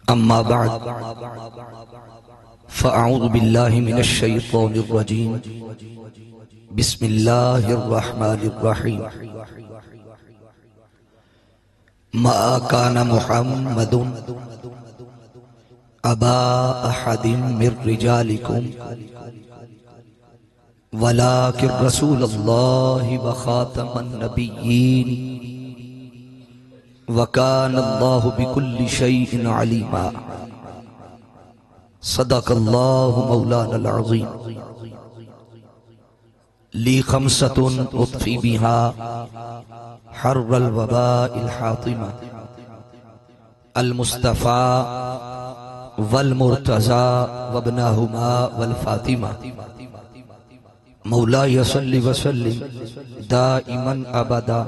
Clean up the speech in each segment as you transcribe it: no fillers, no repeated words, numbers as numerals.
أما بعد فأعوذ بالله من الشيطان الرجيم بسم الله الرحمن الرحيم ما كان محمد أبا أحد من رجالكم ولكن رسول الله وخاتم النبيين وكان الله بكل شيء عليما صدق الله مولانا العظيم لي خمسة أطفي بها حر الوباء الحاطمة المصطفى والمرتضى وابنهما والفاطمة مولاي صل وسلم دائما أبدا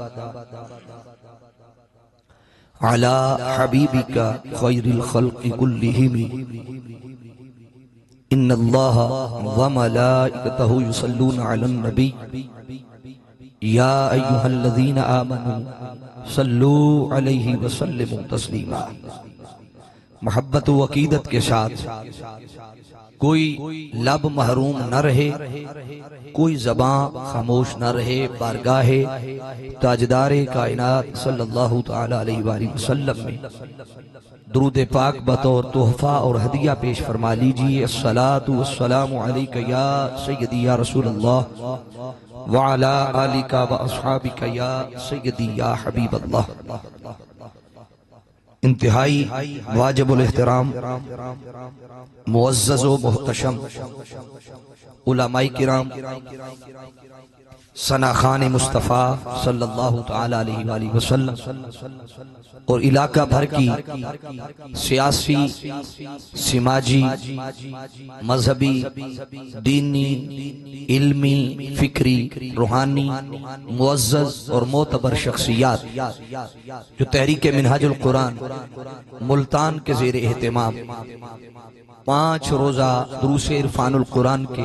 على حبيبك خير الخلق كلهم إن الله وملائكته يصلون على النبي يا أيها الذين آمنوا صلوا عليه وسلموا تسليما. محبت و عقیدت کے ساتھ کوئی لب محروم نہ رہے، کوئی زبان خاموش نہ رہے بارگاہ تاجدار کائنات صلی اللہ تعالی علیہ وآلہ وسلم میں درود پاک بطور تحفہ اور ہدیہ پیش فرما لیجئے. الصلاۃ والسلام علیک یا سیدی یا رسول اللہ وعلی آلک و اصحابک یا سیدی یا حبیب اللہ. انتہائی واجب الاحترام معزز و محتشم علماء کرام، ثناخان مصطفیٰ صلی اللہ تعالی علیہ وآلہ وسلم اور علاقہ بھر کی سیاسی، سماجی، مذہبی، دینی، علمی، فکری، روحانی معزز اور معتبر شخصیات جو تحریک منہاج القرآن ملتان کے زیر اہتمام 5 روزہ دروس عرفان القرآن کے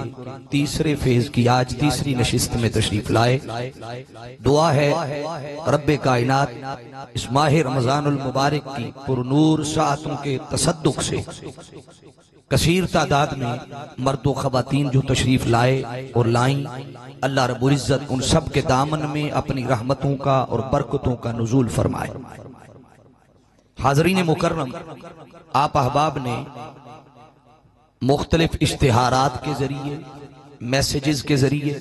تیسرے فیز کی آج تیسری نشست میں تشریف لائے. دعا ہے رب کائنات اس ماہ رمضان المبارک کی پرنور ساعتوں کے تصدق سے کثیر تعداد میں مرد و خواتین جو تشریف لائے اور لائیں، اللہ رب العزت ان سب کے دامن میں اپنی رحمتوں کا اور برکتوں کا نزول فرمائے. حاضرین مکرم، آپ احباب نے مختلف اشتہارات کے ذریعے، میسیجز کے ذریعے،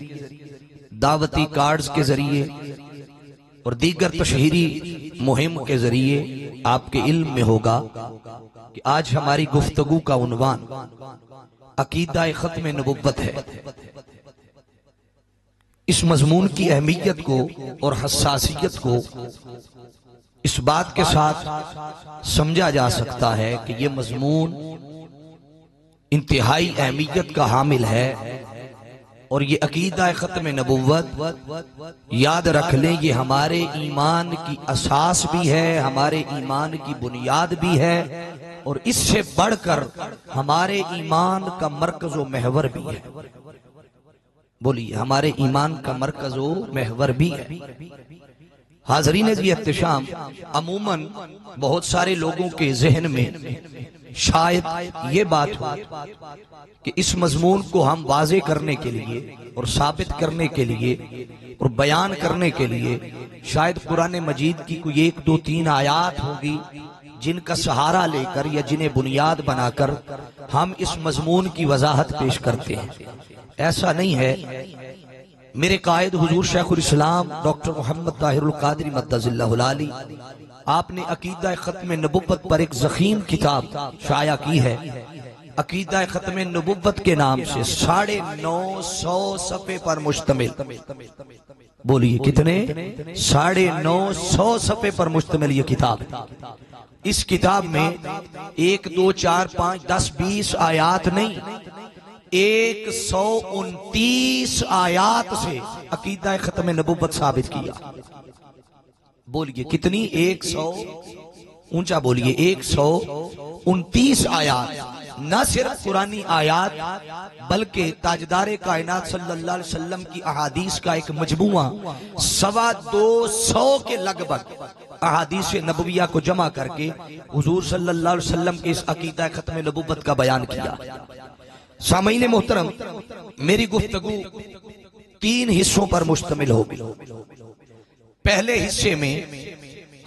دعوتی کارڈز کے ذریعے اور دیگر تشہیری مہم کے ذریعے آپ کے علم میں ہوگا کہ آج ہماری گفتگو کا عنوان عقیدہ ختم نبوت ہے. اس مضمون کی اہمیت کو اور حساسیت کو اس بات کے ساتھ سمجھا جا سکتا ہے کہ یہ مضمون انتہائی اہمیت کا حامل ہے، اور یہ عقیدہ ختم نبوت یاد رکھ لیں یہ ہمارے ایمان کی اساس بھی ہے، ہمارے ایمان کی بنیاد بھی ہے، اور اس سے بڑھ کر ہمارے ایمان کا مرکز و محور بھی ہے. بولیے، ہمارے ایمان کا مرکز و محور بھی ہے. حاضرین جی احتشام، عموماً بہت سارے لوگوں کے ذہن میں شاید یہ بات ہو کہ اس مضمون کو ہم واضح کرنے کے لیے اور ثابت کرنے کے لیے اور بیان کرنے کے لیے شاید قرآن مجید کی کوئی 1 2 3 آیات ہوگی جن کا سہارا لے کر یا جنہیں بنیاد بنا کر ہم اس مضمون کی وضاحت پیش کرتے ہیں. ایسا نہیں ہے. میرے قائد حضور شیخ الاسلام ڈاکٹر محمد طاہر القادری مدظ اللہ العالی، آپ نے عقیدہ ختم نبوت پر ایک ضخیم کتاب شائع کی ہے. عقیدہ ختم نبوت کے نام سے 950 صفحے پر مشتمل. بولیے کتنے؟ 950 صفحے پر مشتمل یہ کتاب. اس کتاب میں 1 2 4 5 10 20 آیات نہیں، 129 آیات سے عقیدہ ختم نبوت ثابت کیا. بولیے کتنی؟ 100 اونچا بولیے 129 آیات نہ صرف قرآنی آیات بلکہ تاجدار کائنات صلی اللہ علیہ وسلم کی احادیث کا ایک مجموعہ 225 کے لگ بھگ احادیث نبویہ کو جمع کر کے حضور صلی اللہ علیہ وسلم کے اس عقیدہ ختم نبوت کا بیان کیا۔ سامعین محترم، میری گفتگو 3 حصوں پر مشتمل ہوگی۔ پہلے حصے میں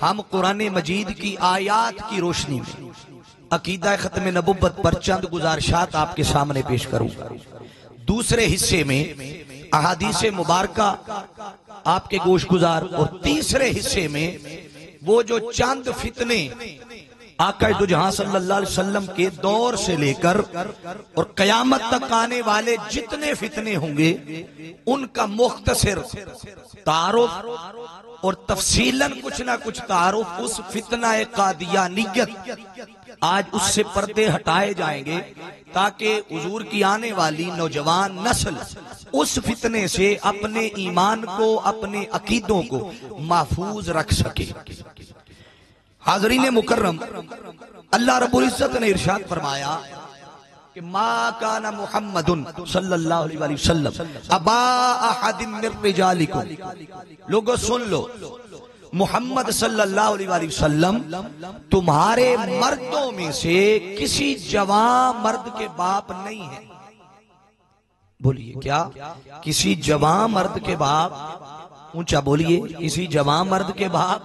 ہم قرآن مجید کی آیات کی روشنی میں عقیدہ ختم نبوت پر چند گزارشات آپ کے سامنے پیش کروں گا۔ دوسرے حصے میں احادیث مبارکہ آپ کے گوش گزار، اور تیسرے حصے میں وہ جو چند فتنے آقا دو جہاں صلی اللہ علیہ وسلم کے دور سے لے کر اور قیامت تک آنے والے جتنے فتنے ہوں گے ان کا مختصر تعارف اور تفصیلاً کچھ نہ کچھ تعارف اس فتنہ قادیانیت، آج اس سے پردے ہٹائے جائیں گے تاکہ حضور کی آنے والی نوجوان نسل اس فتنے سے اپنے ایمان کو، اپنے عقیدوں کو محفوظ رکھ سکے۔ حاضرین مکرم، اللہ رب العزت نے ارشاد فرمایا کہ ما کان محمد صلی اللہ علیہ وسلم ابا احد من رجالکم، لوگو سن لو، محمد صلی اللہ علیہ وسلم تمہارے مردوں میں سے کسی جوان مرد کے باپ نہیں ہے۔ بولیے کیا؟ کسی جوان مرد کے باپ، اونچا بولیے، کسی جوان مرد کے باپ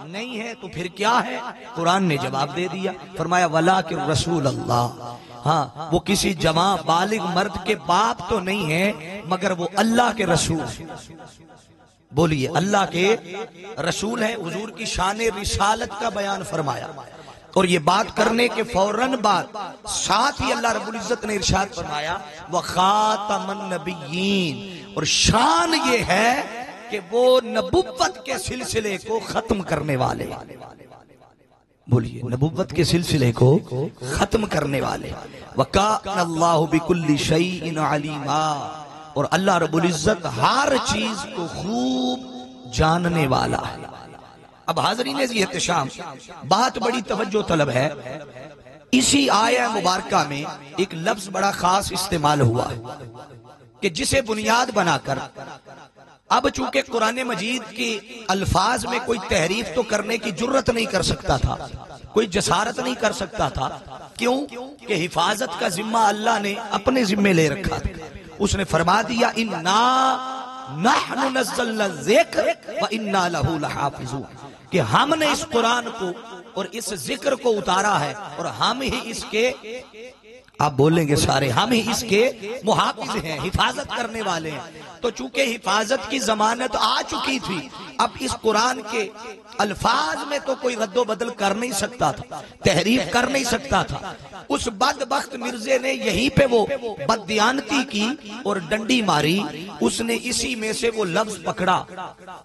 نہیں ہے۔ تو پھر کیا ہے؟ قرآن نے جواب دے دیا، فرمایا وَلَٰكِن رسول اللہ، ہاں وہ کسی جوان بالغ مرد کے باپ تو نہیں ہے مگر وہ اللہ کے رسول ہیں۔ بولیے اللہ کے رسول ہیں۔ حضور کی شان رسالت کا بیان فرمایا، اور یہ بات کرنے کے فوراً بعد ساتھ ہی اللہ رب العزت نے ارشاد فرمایا وَخَاتَمَ النَّبِيِّينَ، اور شان یہ ہے کہ وہ نبوت کے سلسلے کو ختم کرنے والے، بولیے نبوت کے سلسلے کو ختم کرنے والے، وَكَانَ اللَّهُ بِكُلِّ شَيْءٍ عَلِيمًا، اور اللہ رب العزت ہر چیز کو خوب جاننے والا ہے۔ اب حاضرین ذی احتشام، بات بڑی توجہ طلب ہے، اسی آیہ مبارکہ میں ایک لفظ بڑا خاص استعمال ہوا ہے کہ جسے بنیاد بنا کر اب چونکہ قرآن مجید کے الفاظ میں کوئی تحریف تو کرنے کی جرت نہیں کر سکتا تھا، کوئی جسارت نہیں کر سکتا تھا، کیوں کہ حفاظت کا ذمہ اللہ نے اپنے ذمہ لے رکھا تھا۔ اس نے فرما دیا اِنَّا نَحْنُ نَزَّلْنَا الذِّكْرَ وَإِنَّا لَهُ لَحَافِظُونَ، کہ ہم نے اس قرآن کو اور اس ذکر کو اتارا ہے اور ہم ہی اس کے، آپ بولیں گے سارے، ہم ہی اس کے محافظ ہیں، حفاظت کرنے والے ہیں۔ تو چونکہ حفاظت کی ضمانت آ چکی تھی، اب اس قرآن کے الفاظ میں تو کوئی رد و بدل کر نہیں سکتا تھا، تحریف کر نہیں سکتا تھا۔ اس بدبخت مرزے نے یہیں پہ وہ بددیانتی کی اور ڈنڈی ماری، اس نے اسی میں سے وہ لفظ پکڑا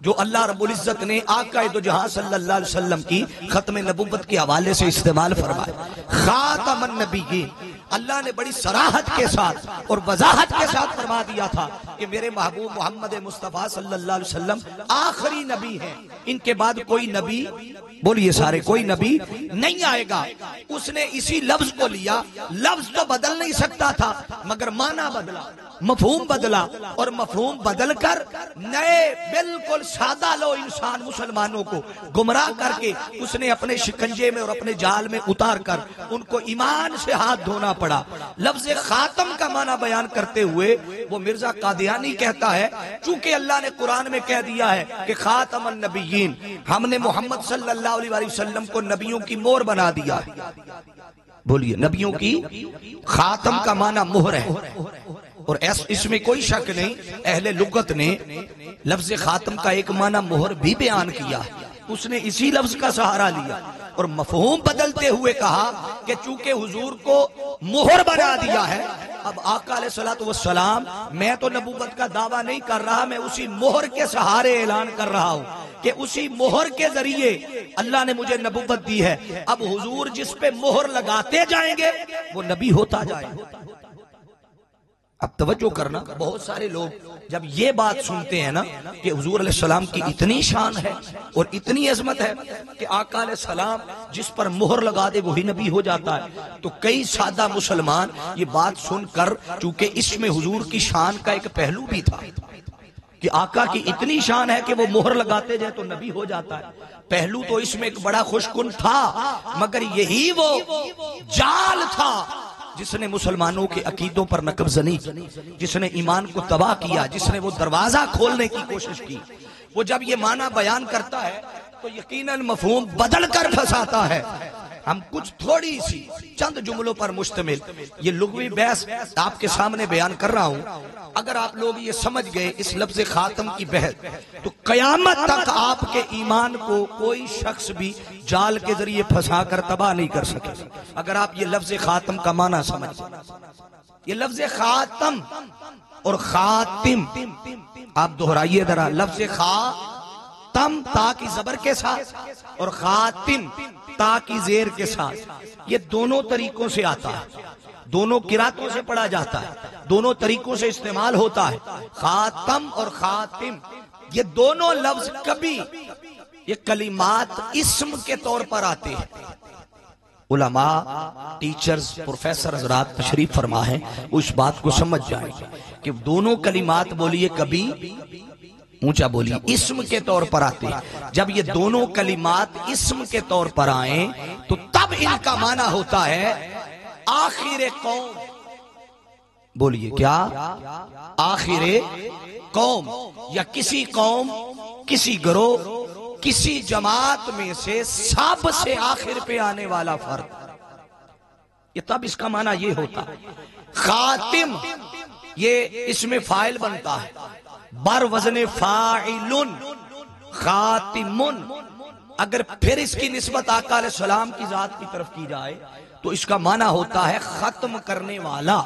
جو اللہ رب العزت نے آقا دو جہاں صلی اللہ علیہ وسلم کی ختم نبوت کے حوالے سے استعمال فرمایا، خاتم النبیین۔ اللہ نے بڑی صراحت کے ساتھ اور وضاحت کے ساتھ فرما دیا تھا کہ میرے محبوب محمد مصطفیٰ صلی اللہ علیہ وسلم آخری نبی ہیں، ان کے بعد کوئی نبی، بولیے سارے، کوئی نبی نہیں آئے گا۔ اس نے اسی لفظ کو لیا، لفظ تو بدل نہیں سکتا تھا مگر معنی بدلا، مفہوم بدلا، اور مفہوم بدل کر نئے بالکل سادہ لو انسان مسلمانوں کو گمراہ کر کے اس نے اپنے شکنجے میں اور اپنے جال میں اتار کر ان کو ایمان سے ہاتھ دھونا پڑا۔ لفظ خاتم کا معنی بیان کرتے ہوئے وہ مرزا قادیانی کہتا ہے چونکہ اللہ نے قرآن میں کہہ دیا ہے کہ خاتم النبیین، ہم نے محمد صلی اللہ علیہ وسلم کو نبیوں کی مہر بنا دیا ہے۔ بولیے نبیوں کی، خاتم کا معنی مہر ہے، اور اس میں کوئی شک نہیں، اہل لغت نے لفظ خاتم کا ایک معنی مہر بھی بیان کیا ہے، اس نے اسی لفظ کا سہارا لیا اور مفہوم بدلتے ہوئے کہا کہ چونکہ حضور کو مہر بنا دیا ہے، اب آقا علیہ السلام، میں تو نبوت کا دعویٰ نہیں کر رہا، میں اسی مہر کے سہارے اعلان کر رہا ہوں کہ اسی مہر کے ذریعے اللہ نے مجھے نبوت دی ہے۔ اب حضور جس پہ مہر لگاتے جائیں گے وہ نبی ہوتا جائے گا۔ اب توجہ کرنا، بہت سارے لوگ جب یہ بات سنتے ہیں نا کہ حضور علیہ السلام کی اتنی شان ہے اور اتنی عظمت ہے کہ آقا علیہ السلام جس پر مہر لگا دے وہی نبی ہو جاتا ہے، تو کئی سادہ مسلمان یہ بات سن کر، چونکہ اس میں حضور کی شان کا ایک پہلو بھی تھا کہ آقا کی اتنی شان ہے کہ وہ مہر لگاتے جائے تو نبی ہو جاتا ہے، پہلو تو اس میں ایک بڑا خوش کن تھا، مگر یہی وہ جال تھا جس نے مسلمانوں کے عقیدوں پر نقب زنی، جس نے ایمان کو تباہ کیا، جس نے وہ دروازہ کھولنے کی کوشش کی۔ وہ جب یہ معنی بیان کرتا ہے تو یقیناً مفہوم بدل کر پھنساتا ہے۔ ہم کچھ تھوڑی سی چند جملوں پر مشتمل یہ لغوی بحث آپ کے سامنے بیان کر رہا ہوں، اگر آپ لوگ یہ سمجھ گئے اس لفظ خاتم کی بحث، تو قیامت تک آپ کے ایمان کو کوئی شخص بھی جال کے ذریعے پھنسا کر تباہ نہیں کر سکے، اگر آپ یہ لفظ خاتم کا معنی سمجھ گئے۔ یہ لفظ خاتم اور خاتم آپ دہرائیے ذرا، لفظ خاتم تا کی زبر کے ساتھ اور خاتم تا کی زیر کے ساتھ، یہ دونوں طریقوں سے آتا ہے، دونوں قراتوں سے پڑھا جاتا ہے، دونوں طریقوں سے استعمال ہوتا ہے۔ خاتم اور خاتم یہ دونوں لفظ کبھی یہ کلمات اسم کے طور پر آتے ہیں۔ علماء، ٹیچرز، پروفیسر حضرات تشریف فرما ہے، اس بات کو سمجھ جائیں کہ دونوں کلمات بولیے کبھی اونچا بولیے اسم کے طور پر آتے ہیں۔ جب یہ دونوں کلمات اسم کے طور پر آئیں تو تب ان کا معنی ہوتا ہے آخر قوم۔ بولیے کیا؟ آخر قوم، یا کسی قوم، کسی گروہ، کسی جماعت میں سے سب سے آخر پہ آنے والا فرد، یہ تب اس کا معنی یہ ہوتا ہے۔ خاتم یہ اس میں فاعل بنتا ہے، بر وزن فاعلن، خاتمن۔ اگر پھر اس کی نسبت آقا علیہ السلام کی ذات کی طرف کی جائے تو اس کا معنی ہوتا ہے ختم کرنے والا۔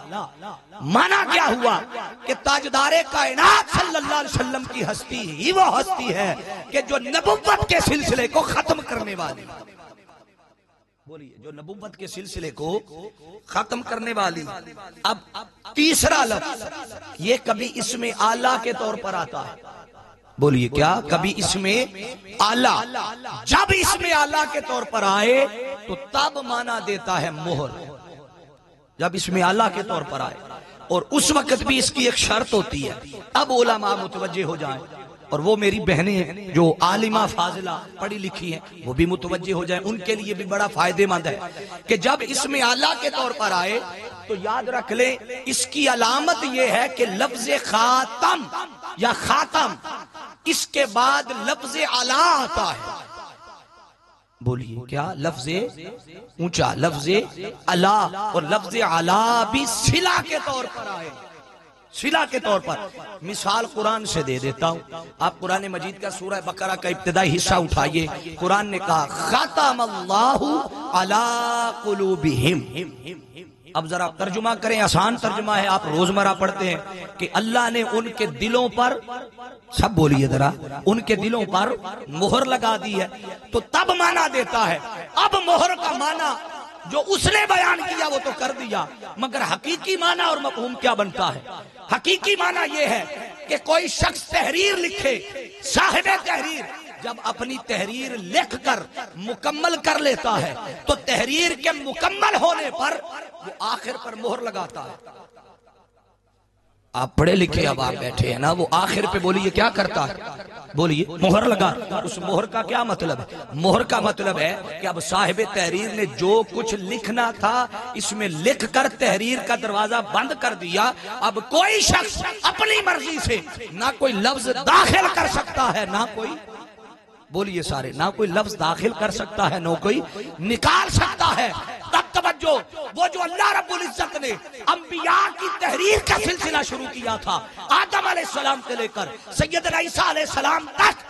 معنی کیا ہوا کہ تاجدار کائنات صلی اللہ علیہ وسلم کی ہستی ہی وہ ہستی ہے کہ جو نبوت کے سلسلے کو ختم کرنے والی، بولیے جو نبوت کے سلسلے کو ختم کرنے والی۔ اب تیسرا لفظ یہ کبھی اسم اعلیٰ کے طور پر آتا ہے، بولیے کیا؟ کبھی اسم اعلیٰ، جب اسم اعلیٰ کے طور پر آئے تو تب معنی دیتا ہے مہر، جب اسم اعلیٰ کے طور پر آئے، اور اس وقت بھی اس کی ایک شرط ہوتی ہے۔ اب علماء متوجہ ہو جائیں، اور وہ میری بہنیں جو عالمہ فاضلہ پڑھی لکھی ہیں وہ بھی متوجہ ہو جائیں، ان کے لیے بھی بڑا فائدے مند ہے کہ جب اسم اعلیٰ کے طور پر آئے تو یاد رکھ لیں اس کی علامت یہ ہے کہ لفظ خاتم یا خاتم اس کے بعد لفظ اعلیٰ آتا ہے۔ بولیے کیا؟ لفظ اونچا، لفظ اعلیٰ، اور لفظ اعلیٰ بھی صلہ کے طور پر آئے، صلہ کے طور پر۔ مثال قرآن سے دے دیتا ہوں، آپ قرآن مجید کا سورہ بقرہ کا ابتدائی حصہ اٹھائیے، قرآن نے کہا ختم اللہ علی قلوبہم۔ اب ذرا ترجمہ کریں، آسان ترجمہ ہے، آپ روزمرہ پڑھتے ہیں کہ اللہ نے ان کے دلوں پر، سب بولیے ذرا، ان کے دلوں پر مہر لگا دی ہے، تو تب معنی دیتا ہے۔ اب مہر کا معنی جو اس نے بیان کیا وہ تو کر دیا، مگر حقیقی معنی اور مفہوم کیا بنتا ہے؟ حقیقی معنی یہ ہے کہ کوئی شخص تحریر لکھے، صاحب تحریر جب اپنی تحریر لکھ کر مکمل کر لیتا ہے تو تحریر کے مکمل ہونے پر وہ آخر پر مہر لگاتا ہے۔ آپ پڑھے لکھے اب آپ بیٹھے ہیں نا، وہ آخر پہ بولیے کیا کرتا ہے؟ بولیے مہر لگا۔ اس مہر کا کیا مطلب ہے؟ مہر کا مطلب ہے کہ اب صاحب تحریر نے جو کچھ لکھنا تھا اس میں لکھ کر تحریر کا دروازہ بند کر دیا، اب کوئی شخص اپنی مرضی سے نہ کوئی لفظ داخل کر سکتا ہے، نہ کوئی، بولیے سارے، نہ کوئی لفظ داخل کر سکتا ہے، نہ کوئی نکال سکتا ہے۔ تب توجہ، وہ جو اللہ رب العزت نے انبیاء کی تحریر کا سلسلہ شروع کیا تھا، آدم علیہ السلام سے لے کر سیدنا عیسیٰ علیہ السلام تک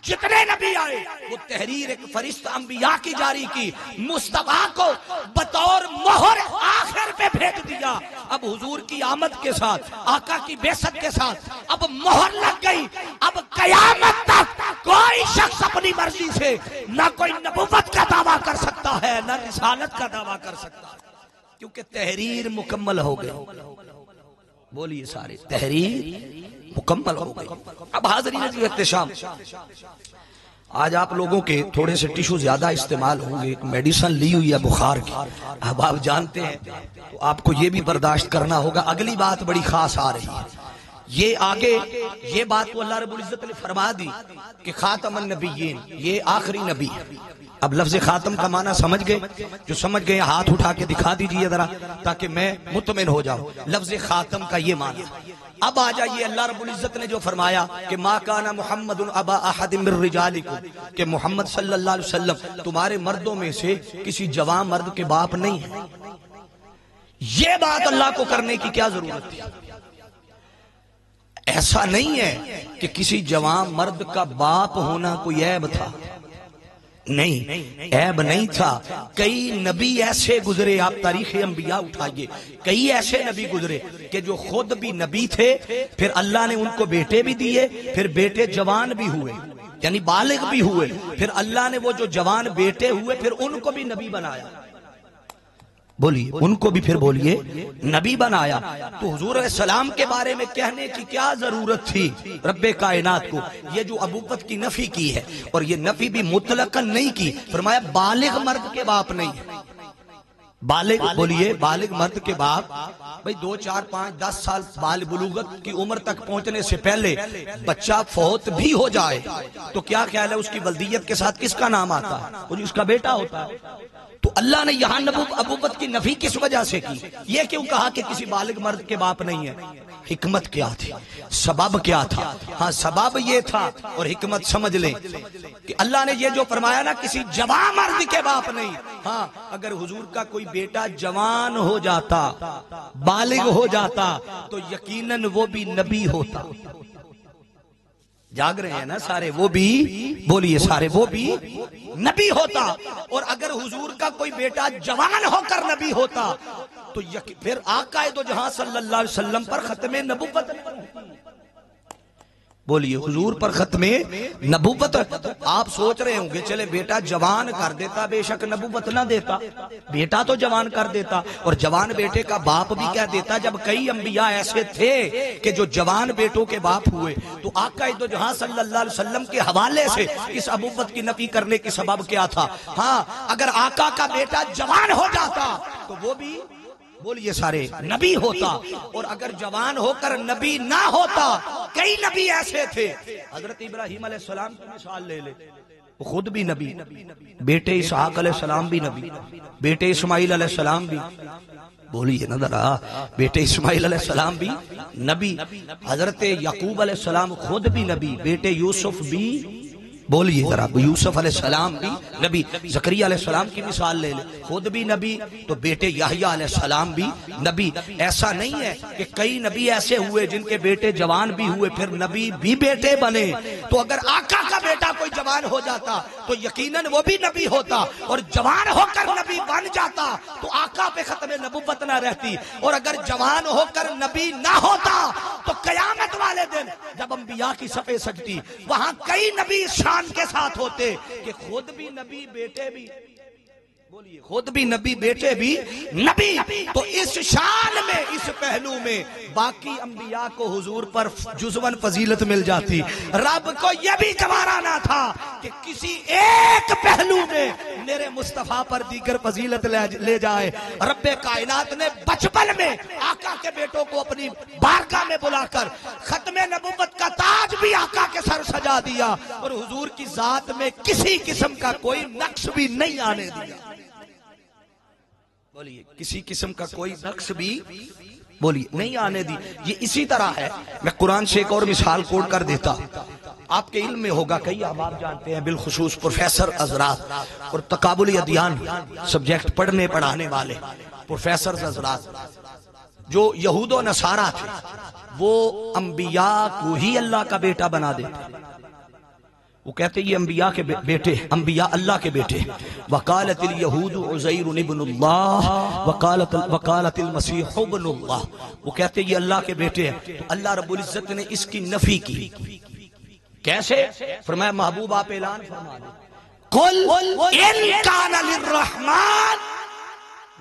جتنے نبی آئے وہ تحریر ایک فرشتہ انبیاء کی جاری کی، مصطفیٰ کو بطور مہر آخر پہ بھیج دیا۔ اب حضور کی آمد کے ساتھ، آقا کی بعثت کے ساتھ اب مہر لگ گئی۔ اب قیامت تک کوئی شخص اپنی مرضی سے نہ کوئی نبوت کا دعویٰ کر سکتا ہے، نہ رسالت کا دعویٰ کر سکتا ہے، کیونکہ تحریر مکمل ہو گئی۔ بولیے سارے تحریر مکمل ہو گئی۔ اب حاضرین عزیز احتشام، آج آپ لوگوں کے تھوڑے سے ٹیشو زیادہ استعمال ہوں گے، ایک میڈیسن لی ہوئی ہے بخار کی، اب آپ جانتے ہیں تو آپ کو یہ بھی برداشت کرنا ہوگا۔ اگلی بات بڑی خاص آ رہی ہے، یہ آگے یہ بات تو اللہ رب العزت نے فرما دی کہ خاتم النبیین، یہ آخری نبی ہے۔ اب لفظ خاتم کا معنی سمجھ گئے؟ جو سمجھ گئے ہاتھ اٹھا کے دکھا دیجئے ذرا تاکہ میں مطمئن ہو جاؤں۔ لفظ خاتم کا یہ معنی۔ اب آ جائیے، اللہ رب العزت نے جو فرمایا کہ ما کان محمد ابا احد من رجالکم، کہ محمد صلی اللہ علیہ وسلم تمہارے مردوں میں سے کسی جوان مرد کے باپ نہیں ہے۔ یہ بات اللہ کو کرنے کی کیا ضرورت تھی؟ ایسا نہیں ہے کہ کسی جوان مرد کا باپ ہونا کوئی عیب تھا، نہیں، عیب نہیں تھا۔ کئی نبی ایسے گزرے، آپ تاریخ انبیاء اٹھائیے، کئی ایسے نبی گزرے کہ جو خود بھی نبی تھے، پھر اللہ نے ان کو بیٹے بھی دیے، پھر بیٹے جوان بھی ہوئے، یعنی بالغ بھی ہوئے، پھر اللہ نے وہ جو جوان بیٹے ہوئے پھر ان کو بھی نبی بنایا۔ بولیے، ان کو بھی پھر بولیے نبی بنایا۔ تو حضور علیہ السلام کے بارے میں کہنے کی کیا ضرورت تھی رب کائنات کو؟ یہ جو ابوت کی نفی کی ہے، اور یہ نفی بھی مطلقاً نہیں کی، فرمایا بالغ مرد کے باپ نہیں ہے۔ بالغ، بولیے بالغ مرد کے باپ، بھئی 2 4 5 10 سال بال بلوغت کی عمر تک پہنچنے سے پہلے بچہ فوت بھی ہو جائے تو کیا خیال ہے اس کی ولدیت کے ساتھ کس کا نام آتا ہے؟ وہ اس کا بیٹا ہوتا ہے۔ تو اللہ نے یہاں ابوت کی نفی کس وجہ سے کی؟ یہ کیوں کہا کہ کسی بالغ مرد کے باپ نہیں ہے؟ حکمت کیا تھی؟ سبب کیا تھا؟ ہاں سبب یہ تھا، اور حکمت سمجھ لیں کہ اللہ نے یہ جو فرمایا نا کسی جوان مرد کے باپ نہیں، ہاں اگر حضور کا کوئی بیٹا جوان ہو جاتا، بالغ ہو جاتا تو یقیناً وہ بھی نبی ہوتا۔ جاگ رہے ہیں نا سارے؟ وہ بھی، بولیے سارے، وہ بھی نبی ہوتا۔ اور اگر حضور کا کوئی بیٹا جوان ہو کر نبی ہوتا تو پھر آقا دو جہاں صلی اللہ علیہ وسلم پر ختم نبوت، بولیے حضور پر ختم نبوت۔ آپ سوچ رہے ہوں گے چلے بیٹا جوان کر دیتا، بے شک نبوت نہ دیتا، بیٹا تو جوان کر دیتا، اور جوان بیٹے کا باپ بھی کہہ دیتا۔ جب کئی انبیاء ایسے تھے کہ جو جوان بیٹوں کے باپ ہوئے، تو آقا دو جہاں صلی اللہ علیہ وسلم کے حوالے سے اس ابوت کی نفی کرنے کی سبب کیا تھا؟ ہاں اگر آقا کا بیٹا جوان ہو جاتا تو وہ بھی، بولیے سارے، نبی ہوتا۔ اور اگر جوان ہو کر نبی نہ ہوتا، کئی نبی ایسے تھے، حضرت ابراہیم علیہ السلام کی مثال لے لے، وہ خود بھی نبی، بیٹے اسحاق علیہ السلام بھی نبی، بیٹے اسماعیل علیہ السلام بھی، بولیے نا ذرا، بیٹے اسماعیل علیہ السلام بھی نبی، حضرت یعقوب علیہ السلام خود بھی نبی، بیٹے یوسف بھی، بولیے ذرا، یوسف علیہ السلام بھی نبی، زکریا علیہ السلام کی مثال لے لے، خود بھی نبی، تو بیٹے یحییٰ علیہ السلام بھی نبی۔ ایسا نہیں ہے کہ کئی نبی ایسے ہوئے جن کے بیٹے جوان بھی ہوئے پھر نبی بھی بیٹے بنے۔ تو اگر آقا کا بیٹا کوئی جوان ہو جاتا تو یقیناً وہ بھی نبی ہوتا، اور جوان ہو کر نبی بن جاتا تو آقا پہ ختم نبوت نہ رہتی۔ اور اگر جوان ہو کر نبی نہ ہوتا تو قیامت والے دن جب انبیاء کی صفیں سجتی، وہاں کئی نبی شان کے ساتھ ہوتے کہ خود بھی نبی بیٹے بھی، بولیے خود بھی نبی بیٹے بھی نبی۔ تو اس شان میں، اس پہلو میں باقی انبیاء کو حضور پر جزواً فضیلت مل جاتی۔ رب کو یہ بھی گوارا نہ تھا کہ کسی ایک پہلو میں میرے مصطفیٰ پر دیگر فضیلت لے جائے۔ رب کائنات نے بچپن میں آقا کے بیٹوں کو اپنی بارگاہ میں بلا کر ختم نبوت کا تاج بھی آقا کے سر سجا دیا، اور حضور کی ذات میں کسی قسم کا کوئی نقص بھی نہیں آنے دیا۔ بولیے کسی قسم کا کوئی نقص بھی، بولیے نہیں آنے دی۔ یہ اسی طرح ہے، میں قرآن سے ایک اور مثال کوٹ کر دیتا، آپ کے علم میں ہوگا، کئی احباب جانتے ہیں، بالخصوص پروفیسر حضرات اور تقابلی ادیان سبجیکٹ پڑھنے پڑھانے والے پروفیسر حضرات، جو یہود و نصارہ تھے وہ انبیاء کو ہی اللہ کا بیٹا بنا دیتے۔ وہ کہتے یہ انبیاء کے بیٹے، انبیاء اللہ کے بیٹے۔ وقالت الیہود عزیر ابن اللہ وقالت المسیح ابن اللہ، وہ کہتے یہ اللہ کے بیٹے ہیں۔ تو اللہ رب العزت نے اس کی نفی کی، کیسے؟ فرمایا محبوب آپ اعلان فرما دیں، قل ان کان للرحمن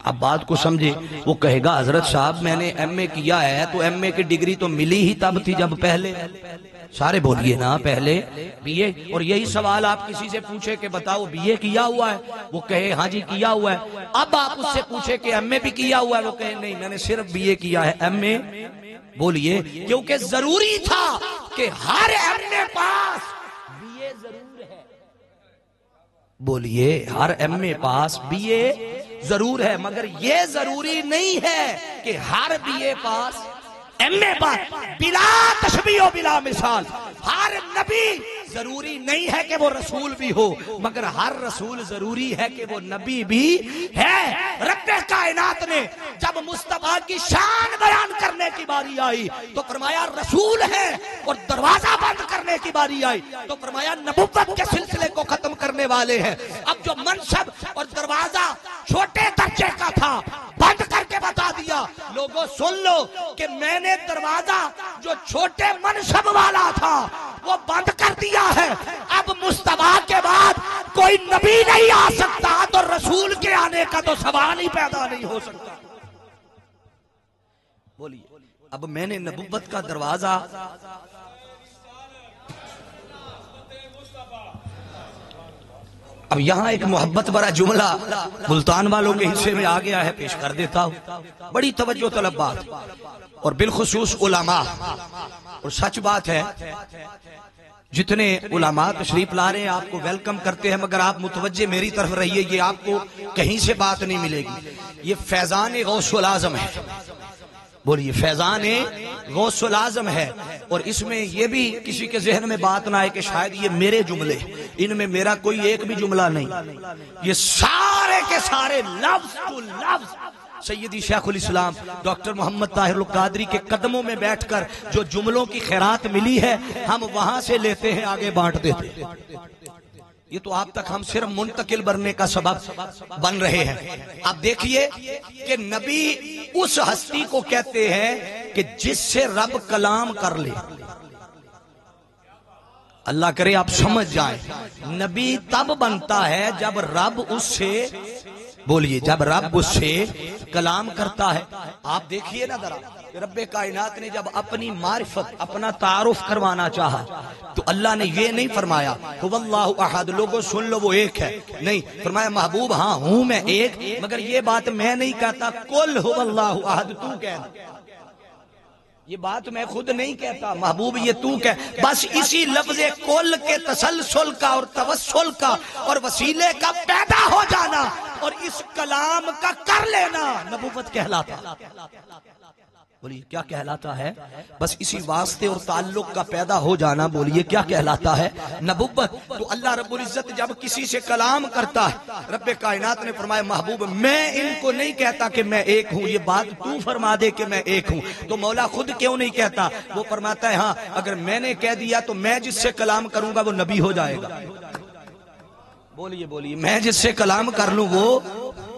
اب بات کو سمجھے، وہ کہے گا حضرت صاحب میں نے ایم اے کیا ہے تو ایم اے کی ڈگری تو ملی ہی تب تھی جب پہلے، سارے بولیے نا پہلے بی اے، اور یہی سوال آپ کسی سے پوچھے کہ بتاؤ بی اے کیا ہوا ہے، وہ کہے ہاں جی کیا ہوا ہے۔ اب آپ اس سے پوچھے کہ ایم اے بھی کیا ہوا ہے، وہ کہے نہیں میں نے صرف بی اے کیا ہے، ایم اے بولیے، کیونکہ ضروری تھا کہ ہر ایم اے پاس بی اے ضرور ہے، بولیے ہر ایم اے پاس بی اے ضرور ہے، مگر یہ ضروری نہیں ہے کہ ہر بی اے پاس ایم اے پاس، بلا تشبیہ و بلا مثال ہر نبی ضروری نہیں ہے کہ وہ رسول بھی ہو، مگر ہر رسول ضروری ہے کہ وہ نبی بھی ہے۔ رب کائنات نے جب مصطفیٰ کی شان بیان کرنے کی باری آئی تو فرمایا رسول ہے، اور دروازہ بند کرنے کی باری آئی تو فرمایا نبوت کے سلسلے کو ختم کرنے والے ہیں۔ اب جو منصب اور دروازہ چھوٹے درجے کا تھا بند کر کے بتا دیا، لوگوں سن لو کہ میں نے دروازہ جو چھوٹے منصب والا تھا وہ بند کر دیا ہے، اب مصطفیٰ کے بعد کوئی نبی نہیں آ سکتا، تو رسول کے آنے کا تو سوال ہی پیدا نہیں ہو سکتا۔ بولیے اب میں نے نبوت کا دروازہ اب یہاں ایک محبت بڑا جملہ ملتان والوں کے حصے میں آ گیا ہے، پیش کر دیتا ہوں، بڑی توجہ طلب بات، اور بالخصوص علماء، اور سچ بات ہے جتنے علماء تشریف لا رہے ہیں آپ کو ویلکم کرتے ہیں، مگر آپ متوجہ میری طرف رہیے، یہ آپ کو کہیں سے بات نہیں ملے گی، یہ فیضان غوث العظم ہے، بولیے فیضان غوث العظم ہے، اور اس میں یہ بھی کسی کے ذہن میں بات نہ آئے کہ شاید یہ میرے جملے، ان میں میرا کوئی ایک بھی جملہ نہیں، یہ سارے کے سارے لفظ تو لفظ سیدی شیخ الاسلام ڈاکٹر محمد طاہر القادری کے قدموں میں بیٹھ کر جو جملوں کی خیرات ملی ہے ہم وہاں سے لیتے ہیں، آگے بانٹ دیتے ہیں، یہ تو آپ تک ہم صرف منتقل بننے کا سبب بن رہے ہیں۔ اب دیکھیے کہ نبی اس ہستی کو کہتے ہیں کہ جس سے رب کلام کر لے، اللہ کرے آپ سمجھ جائیں، نبی تب بنتا ہے جب رب اس سے، بولیے جب رب اس سے کلام کرتا ہے۔ آپ دیکھیے نا ذرا، رب کائنات نے جب اپنی معرفت اپنا تعارف کروانا چاہا تو اللہ نے یہ نہیں فرمایا هو اللہ احد، لوگوں سن لو وہ ایک ہے، نہیں فرمایا محبوب ہاں ہوں میں ایک، مگر یہ بات میں نہیں کہتا، قل هو اللہ احد، تو کہہ، یہ بات میں خود نہیں کہتا، محبوب یہ تو کہہ، بس اسی لفظ قل کے تسلسل کا اور توسل کا اور وسیلے کا پیدا ہو جانا اور اس کلام کا کر لینا نبوت کہلاتا۔ بولیے کیا کہلاتا ہے؟ بس اسی واسطے اور تعلق کا پیدا ہو جانا، بولیے کیا کہلاتا ہے؟ نبوت۔ تو اللہ رب العزت جب کسی سے کلام کرتا ہے، رب کائنات نے فرمایا محبوب میں ان کو نہیں کہتا کہ میں ایک ہوں، یہ بات تو فرما دے کہ میں ایک ہوں، تو مولا خود کیوں نہیں کہتا؟ وہ فرماتا ہے ہاں اگر میں نے کہہ دیا تو میں جس سے کلام کروں گا وہ نبی ہو جائے گا، بولیے بولیے میں جس سے کلام کر لوں وہ،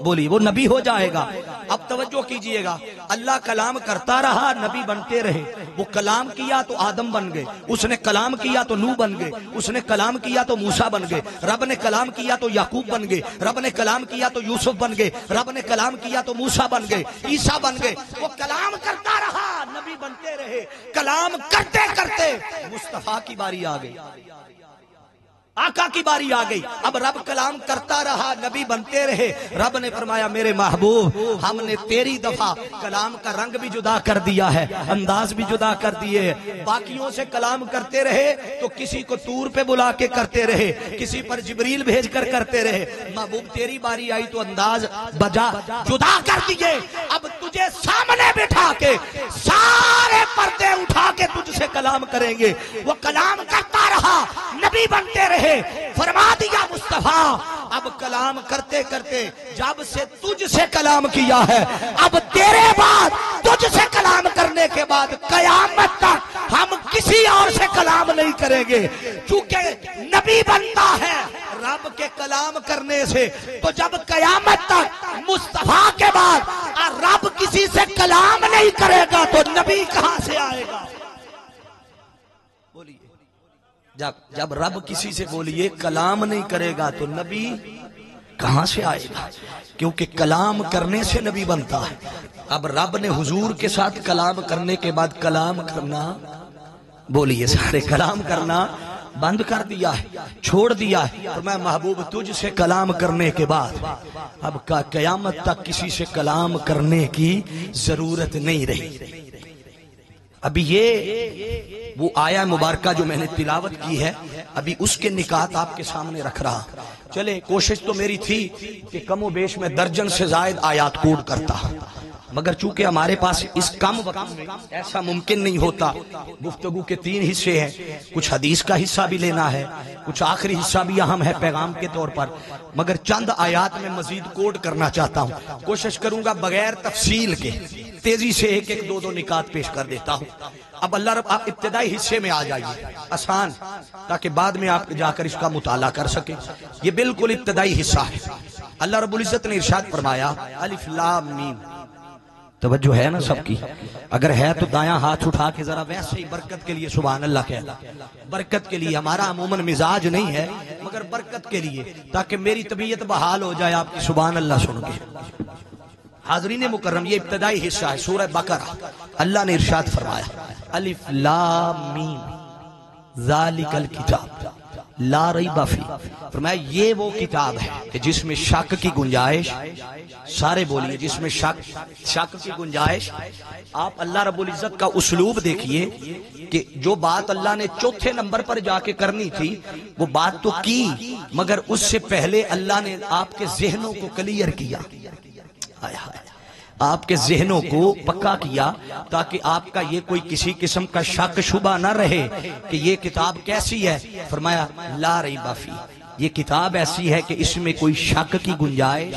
بولیے وہ نبی ہو جائے گا۔ اب توجہ کیجئے گا، اللہ کلام کرتا رہا نبی بنتے رہے، وہ کلام کیا تو آدم بن گئے، اس نے کلام کیا تو نوح بن گئے، اس نے کلام کیا تو موسیٰ بن گئے، رب نے کلام کیا تو یعقوب بن گئے، رب نے کلام کیا تو یوسف بن گئے، رب نے کلام کیا تو موسیٰ بن گئے، عیسیٰ بن گئے، وہ کلام کرتا رہا نبی بنتے رہے، کلام کرتے کرتے مصطفیٰ کی باری آ گئی، آقا کی باری آ گئی، اب رب کلام کرتا رہا نبی بنتے رہے، رب نے فرمایا میرے محبوب ہم نے تیری دفعہ کلام کا رنگ بھی جدا کر دیا ہے، انداز بھی جدا کر دیے ہیں، باقیوں سے کلام کرتے رہے تو کسی کو طور پہ بلا کے کرتے رہے، کسی پر جبریل بھیج کر کرتے رہے، محبوب تیری باری آئی تو انداز بجا جدا کر دیے، اب تجھے سامنے بٹھا کے سارے پردے اٹھا کے تجھ سے کلام کریں گے، وہ کلام کرتا رہا نبی بنتے رہے، فرما دیا مصطفیٰ اب کلام کرتے کرتے جب سے تجھ سے کلام کیا ہے اب تیرے بعد تجھ سے کلام کرنے کے بعد قیامت تک ہم کسی اور سے کلام نہیں کریں گے، چونکہ نبی بنتا ہے رب کے کلام کرنے سے، تو جب قیامت تک مصطفیٰ کے بعد رب کسی سے کلام نہیں کرے گا تو نبی کہاں سے آئے گا؟ جب رب کسی سے بولیے کلام نہیں کرے گا تو نبی کہاں سے آئے گا؟ کیونکہ کلام کرنے سے نبی بنتا ہے۔ اب رب نے حضور کے ساتھ کلام کرنے کے بعد کلام کرنا، بولیے سارے، کلام کرنا بند کر دیا ہے، چھوڑ دیا ہے۔ اور میں محبوب تجھ سے کلام کرنے کے بعد اب قیامت تک کسی سے کلام کرنے کی ضرورت نہیں رہی۔ ابھی یہ وہ آیا مبارکہ جو میں نے تلاوت کی ہے، ابھی اس کے نکات آپ کے سامنے رکھ رہا۔ چلے کوشش تو میری تھی کہ کم و بیش میں درجن سے زائد آیات کوڈ کرتا، مگر چونکہ ہمارے پاس اس کم وقت میں ایسا ممکن نہیں ہوتا۔ گفتگو کے 3 حصے ہیں، کچھ حدیث کا حصہ بھی لینا ہے، کچھ آخری حصہ بھی اہم ہے پیغام کے طور پر، مگر چند آیات میں مزید کوڈ کرنا چاہتا ہوں۔ کوشش کروں گا بغیر تفصیل کے تیزی سے ایک ایک 2 نکات پیش کر دیتا ہوں۔ اب اللہ رب آپ ابتدائی حصے میں آ جائیے، آسان، تاکہ بعد میں آپ جا کر اس کا مطالعہ کر سکیں۔ یہ بالکل ابتدائی حصہ ہے۔ اللہ رب العزت نے ارشاد فرمایا الف لام میم۔ توجہ ہے نا سب کی؟ اگر ہے تو دایاں ہاتھ اٹھا کے ذرا ویسے ہی برکت کے لیے سبحان اللہ کہنا۔ برکت کے لیے، ہمارا عموماً مزاج نہیں ہے مگر برکت کے لیے، تاکہ میری طبیعت بحال ہو جائے آپ کی سبحان اللہ سن کے۔ حاضرین مکرم، یہ ابتدائی حصہ ہے سورہ بقرہ۔ اللہ نے ارشاد فرمایا الف لام میم ذالک الکتاب لا ریب فیہ۔ فرمایا یہ وہ کتاب ہے کہ جس میں شک کی گنجائش، سارے بولیے، جس میں شک کی گنجائش۔ آپ اللہ رب العزت کا اسلوب دیکھیے کہ جو بات اللہ نے چوتھے نمبر پر جا کے کرنی تھی وہ بات تو کی، مگر اس سے پہلے اللہ نے آپ کے ذہنوں کو کلیئر کیا، آپ کے ذہنوں کو پکا کیا، تاکہ آپ کا یہ کوئی کسی قسم کا شک شبہ نہ رہے کہ یہ کتاب کیسی ہے۔ فرمایا لا ریب فیہ، یہ کتاب ایسی ہے کہ اس میں کوئی شک کی گنجائش،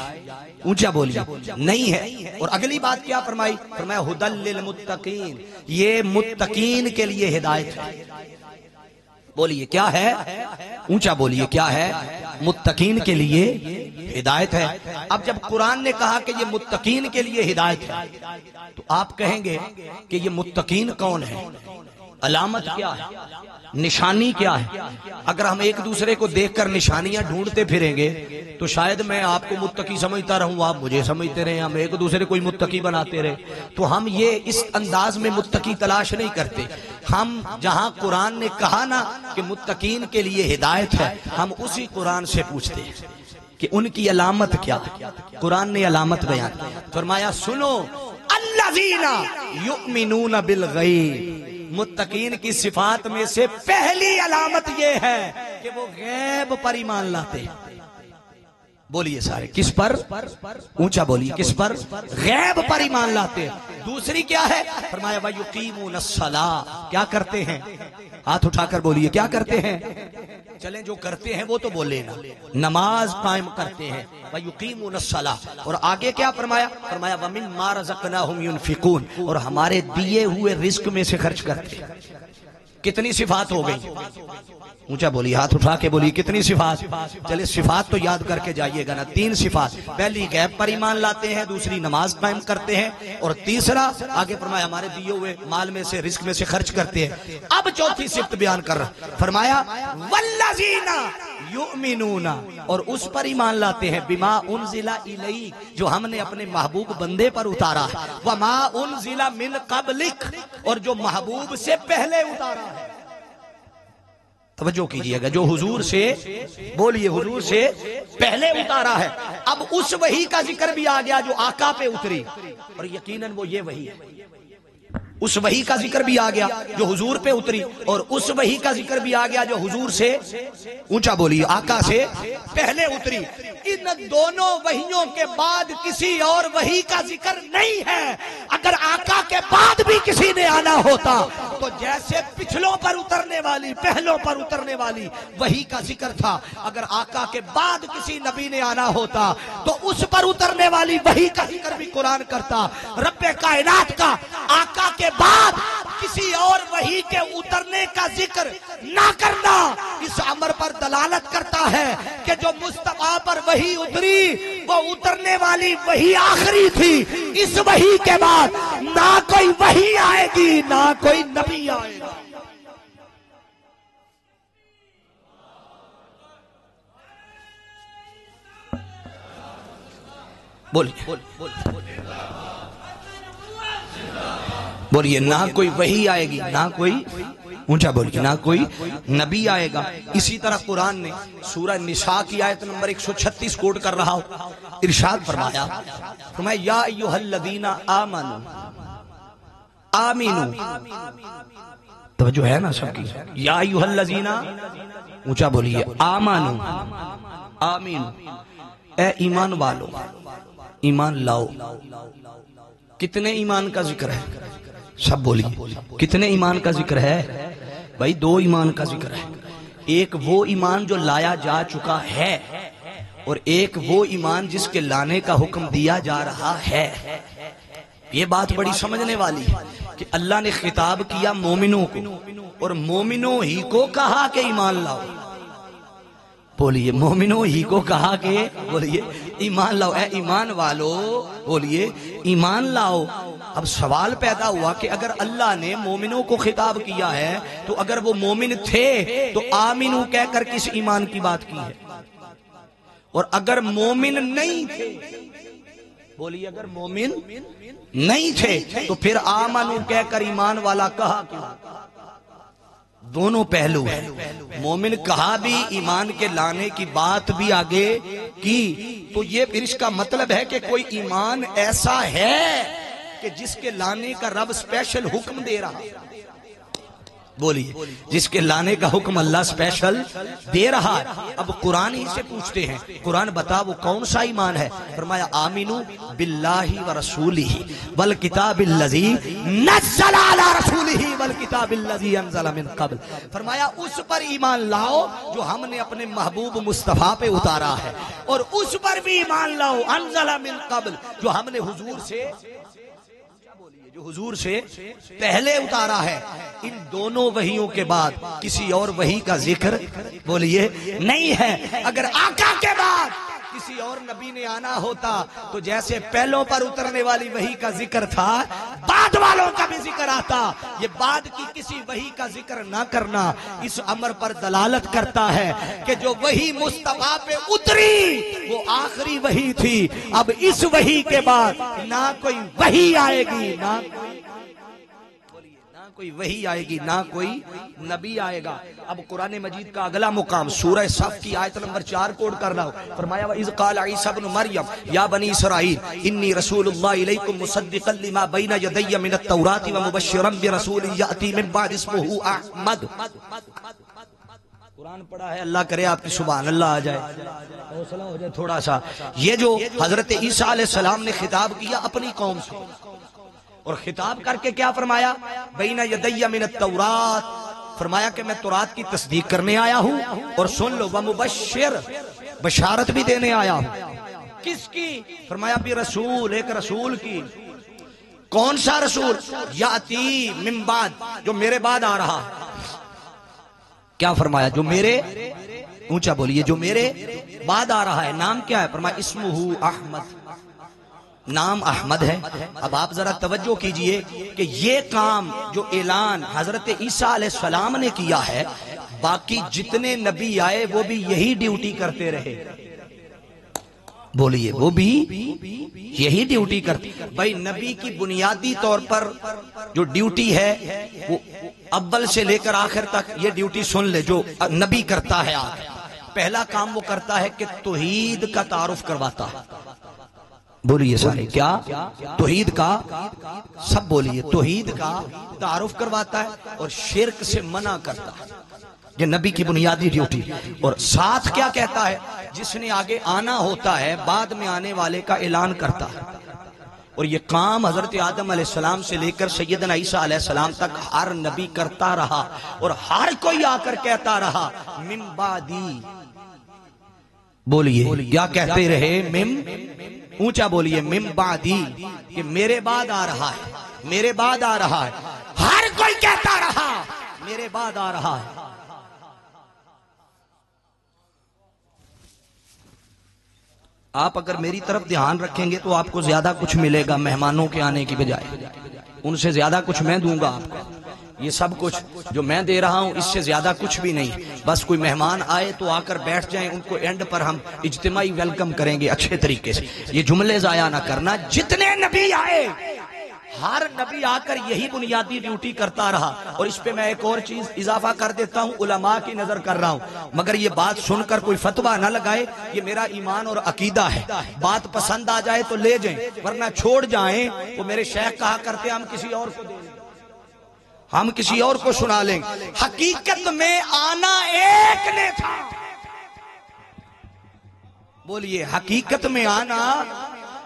اونچا بولیے، نہیں ہے۔ اور اگلی بات کیا فرمائی؟ فرمایا ھدی للمتقین، یہ متقین کے لیے ہدایت ہے۔ بولیے کیا ہے؟ اونچا بولیے کیا ہے؟ متقین کے لیے ہدایت ہے۔ اب جب قرآن نے کہا کہ یہ متقین کے لیے ہدایت ہے تو آپ کہیں گے کہ یہ متقین کون ہے؟ علامت کیا ہے؟ نشانی کیا ہے؟ اگر ہم ایک دوسرے کو دیکھ کر نشانیاں ڈھونڈتے پھریں گے تو شاید میں آپ کو متقی سمجھتا رہوں، آپ مجھے سمجھتے رہیں، ہم ایک دوسرے کوئی متقی بناتے رہے، تو ہم یہ اس انداز میں متقی تلاش نہیں کرتے۔ ہم جہاں قرآن نے کہا نا کہ متقین کے لیے ہدایت ہے، ہم اسی قرآن سے پوچھتے ہیں کہ ان کی علامت کیا ہے۔ قرآن نے علامت بیان فرمایا سنو الذین یؤمنون بالغیب، متقین کی صفات میں سے پہلی علامت یہ ہے کہ وہ غیب پر ایمان لاتے ہیں۔ بولیے سارے، کس پر؟ اونچا بولیے، کس پر؟ غیب پر ایمان لاتے ہیں۔ دوسری کیا ہے؟ فرمایا وَيُقِيمُونَ الصَّلَاةَ، کیا کرتے ہیں؟ ہاتھ اٹھا کر بولیے کیا کرتے ہیں؟ چلیں جو کرتے ہیں وہ تو بولے نا، نماز قائم کرتے ہیں۔ وَيُقِيمُونَ الصَّلَاةَ، اور آگے کیا فرمایا؟ فرمایا وَمِمَّا رَزَقْنَاهُمْ يُنْفِقُونَ، اور ہمارے دیے ہوئے رزق میں سے خرچ کرتے ہیں۔ کتنی صفات ہو گئی؟ اونچا بولیے، ہاتھ اٹھا کے بولیے کتنی صفات؟ چلے صفات تو یاد کر کے جائیے گا نا، 3 صفات۔ پہلی غیب پر ایمان لاتے ہیں، دوسری نماز قائم کرتے ہیں، اور تیسرا آگے فرمایا ہمارے دیے ہوئے مال میں سے رزق میں سے خرچ کرتے ہیں۔ اب چوتھی صفت بیان کر رہا، فرمایا والذین یؤمنون، اور اس پر ایمان لاتے ہیں بما انزل الیک، جو ہم نے اپنے محبوب بندے پر اتارا ہے، وما انزل من قبلک، اور جو محبوب سے پہلے اتارا ہے۔ توجہ کیجئے گا، جو حضور سے، بولیے حضور سے پہلے اتارا ہے۔ اب اس وحی کا ذکر بھی آ گیا جو آقا پہ اتری، اور یقیناً وہ یہ وحی ہے۔ اس وحی کا ذکر بھی آ گیا جو حضور پہ اتری، اور اس وحی کا ذکر بھی آ گیا جو حضور سے، اونچا بولیے، آقا سے پہلے اتری۔ ان دونوں وحیوں کے بعد کسی اور وحی کا ذکر نہیں ہے۔ اگر آقا کے بعد بھی کسی نے آنا ہوتا تو جیسے پچھلوں پر اترنے والی، پہلوں پر اترنے والی وحی کا ذکر تھا، اگر آقا کے بعد کسی نبی نے آنا ہوتا تو اس پر اترنے والی وحی کا ذکر بھی قرآن کرتا۔ رب کائنات کا آقا کے بعد کسی اور وحی کے اترنے کا ذکر نہ کرنا اس امر پر دلالت کرتا ہے کہ جو مصطفیٰ پر وحی اتری وہ اترنے والی وحی آخری تھی۔ اس وحی کے بعد نہ کوئی وحی آئے گی نہ کوئی نبی آئے گا۔ بولیے بولیے، نہ کوئی وحی آئے گی، نہ کوئی، اونچا بولیے، نہ کوئی نبی آئے گا۔ اسی طرح قرآن نے سورہ نساء کی آیت نمبر 136 کوٹ کر رہا ہو، ارشاد فرمایا یا ایھا الذین آمنوا آمینو، توجہ ہے نا سب کی، یا ایھا الذین، اونچا بولیے، آمنو، آمین، اے ایمان والو، ایمان لاؤ۔ کتنے ایمان کا ذکر ہے؟ سب بولیے، کتنے ایمان کا ذکر ہے؟ بھائی دو ایمان کا ذکر ہے، ایک وہ ایمان جو لایا جا چکا ہے اور ایک وہ ایمان جس کے لانے کا حکم دیا جا رہا ہے۔ یہ بات بڑی سمجھنے والی ہے کہ اللہ نے خطاب کیا مومنوں کو اور مومنوں ہی کو کہا کہ ایمان لاؤ۔ بولیے، مومنوں ہی کو کہا کہ، بولیے، ایمان لاؤ، اے ایمان والو، بولیے ایمان لاؤ۔ اب سوال پیدا ہوا کہ اگر اللہ نے مومنوں کو خطاب کیا ہے تو اگر وہ مومن تھے تو آمینو کہہ کر کس ایمان کی بات کی ہے؟ اور اگر مومن نہیں تھے، بولیے اگر مومن نہیں تھے تو پھر آمنو کہہ کر ایمان والا کہا کیوں؟ دونوں پہلو ہیں، مومن کہا بھی، ایمان کے لانے کی بات بھی آگے کی، تو یہ پھر اس کا مطلب ہے کہ کوئی ایمان ایسا ہے کہ جس کے لانے کا رب سپیشل حکم دے رہا، بولیے جس کے لانے کا حکم اللہ سپیشل دے رہا ہے۔ اب قرآن ہی سے پوچھتے ہیں، قرآن بتا وہ کون سا ایمان ہے؟ فرمایا آمینو باللہ ورسولہ والکتاب الذی نزل علی رسولہ والکتاب الذی انزل من قبل، فرمایا اس پر ایمان لاؤ جو ہم نے اپنے محبوب مصطفیٰ پہ اتارا ہے، اور اس پر بھی ایمان لاؤ انزل من قبل جو ہم نے حضور سے پہلے اتارا ہے۔ ان دونوں وحیوں کے بعد کسی اور وحی کا ذکر، بولیے، نہیں ہے۔ اگر آقا کے بعد کسی اور نبی نے آنا ہوتا تو جیسے پہلوں پر اترنے والی وحی کا ذکر تھا، بعد والوں کا بھی ذکر آتا۔ یہ بعد کی کسی وحی کا ذکر نہ کرنا اس امر پر دلالت کرتا ہے کہ جو وحی مصطفیٰ پہ اتری وہ آخری وحی تھی۔ اب اس وحی کے بعد نہ کوئی وحی آئے گی، نہ کوئی وحی آئے گی، نہ کوئی نبی آئے گا۔ اب قرآن مجید کا اگلا مقام سورہ صف کی آیت نمبر 4 کوڈ کر رہا ہوں، فرمایا وَإِذْ قَالَ عِيسَى ابْنُ مَرْيَمَ يَا بَنِي إِسْرَائِيلَ إِنِّي رَسُولُ اللَّهِ إِلَيْكُمْ مُصَدِّقًا لِمَا بَيْنَ يَدَيَّ مِنَ التَّوْرَاةِ وَمُبَشِّرًا بِرَسُولٍ يَأْتِي مِن بَعْدِي اسْمُهُ أَحْمَدُ۔ قرآن پڑھا ہے، اللہ کرے آپ کی سبحان اللہ آ جائے، حوصلہ ہو جائے تھوڑا سا۔ یہ جو حضرت عیسیٰ علیہ السلام نے خطاب کیا اپنی قوم سے، اور خطاب کر کے کیا فرمایا؟ بین یدی من التورات، فرمایا کہ میں تورات کی تصدیق کرنے آیا ہوں، اور سن لو ومبشر، بشارت بھی دینے آیا ہوں۔ کس کی؟ فرمایا بھی رسول، ایک رسول کی۔ کون سا رسول؟ یاتی من بعد، جو میرے بعد آ رہا۔ کیا فرمایا؟ جو میرے، اونچا بولیے، جو میرے بعد آ رہا ہے۔ نام کیا ہے؟ فرمایا اسمہ احمد، نام احمد ہے۔ اب آپ ذرا توجہ کیجئے کہ یہ کام جو اعلان حضرت عیسیٰ علیہ السلام نے کیا ہے، باقی جتنے نبی آئے وہ بھی یہی ڈیوٹی کرتے رہے، بولیے وہ بھی یہی ڈیوٹی کرتے۔ بھائی نبی کی بنیادی طور پر جو ڈیوٹی ہے وہ اول سے لے کر آخر تک یہ ڈیوٹی سن لے جو نبی کرتا ہے۔ پہلا کام وہ کرتا ہے کہ توحید کا تعارف کرواتا ہے، بولیے سارے، کیا؟ توحید کا، سب بولیے، توحید کا تعارف کرواتا ہے اور شرک سے منع کرتا ہے۔ یہ نبی کی بنیادی ڈیوٹی۔ اور ساتھ کیا کہتا ہے؟ جس نے آگے آنا ہوتا ہے بعد میں آنے والے کا اعلان کرتا ہے۔ اور یہ کام حضرت آدم علیہ السلام سے لے کر سیدنا عیسیٰ علیہ السلام تک ہر نبی کرتا رہا، اور ہر کوئی آ کر کہتا رہا من بعدی، بولیے کیا کہتے رہے؟ اونچا بولیے، من بعدی، کہ میرے بعد آ رہا ہے، میرے بعد آ رہا ہے۔ ہر کوئی کہتا رہا میرے بعد آ رہا ہے۔ آپ اگر میری طرف دھیان رکھیں گے تو آپ کو زیادہ کچھ ملے گا مہمانوں کے آنے کی بجائے، ان سے زیادہ کچھ میں دوں گا آپ کو۔ یہ سب کچھ جو میں دے رہا ہوں اس سے زیادہ کچھ بھی نہیں، بس کوئی مہمان آئے تو آ کر بیٹھ جائیں، ان کو اینڈ پر ہم اجتماعی ویلکم کریں گے اچھے طریقے سے۔ یہ جملے ضائع نہ کرنا، جتنے نبی آئے ہر نبی آ کر یہی بنیادی ڈیوٹی کرتا رہا۔ اور اس پہ میں ایک اور چیز اضافہ کر دیتا ہوں، علماء کی نظر کر رہا ہوں، مگر یہ بات سن کر کوئی فتویٰ نہ لگائے، یہ میرا ایمان اور عقیدہ ہے، بات پسند آ جائے تو لے جائیں ورنہ چھوڑ جائیں۔ وہ میرے شیخ کہا کرتے ہم کسی اور کو دیں گے، ہم کسی اور کو سنا لیں گے۔ حقیقت میں آنا ایک نے تھا، بولیے حقیقت میں آنا،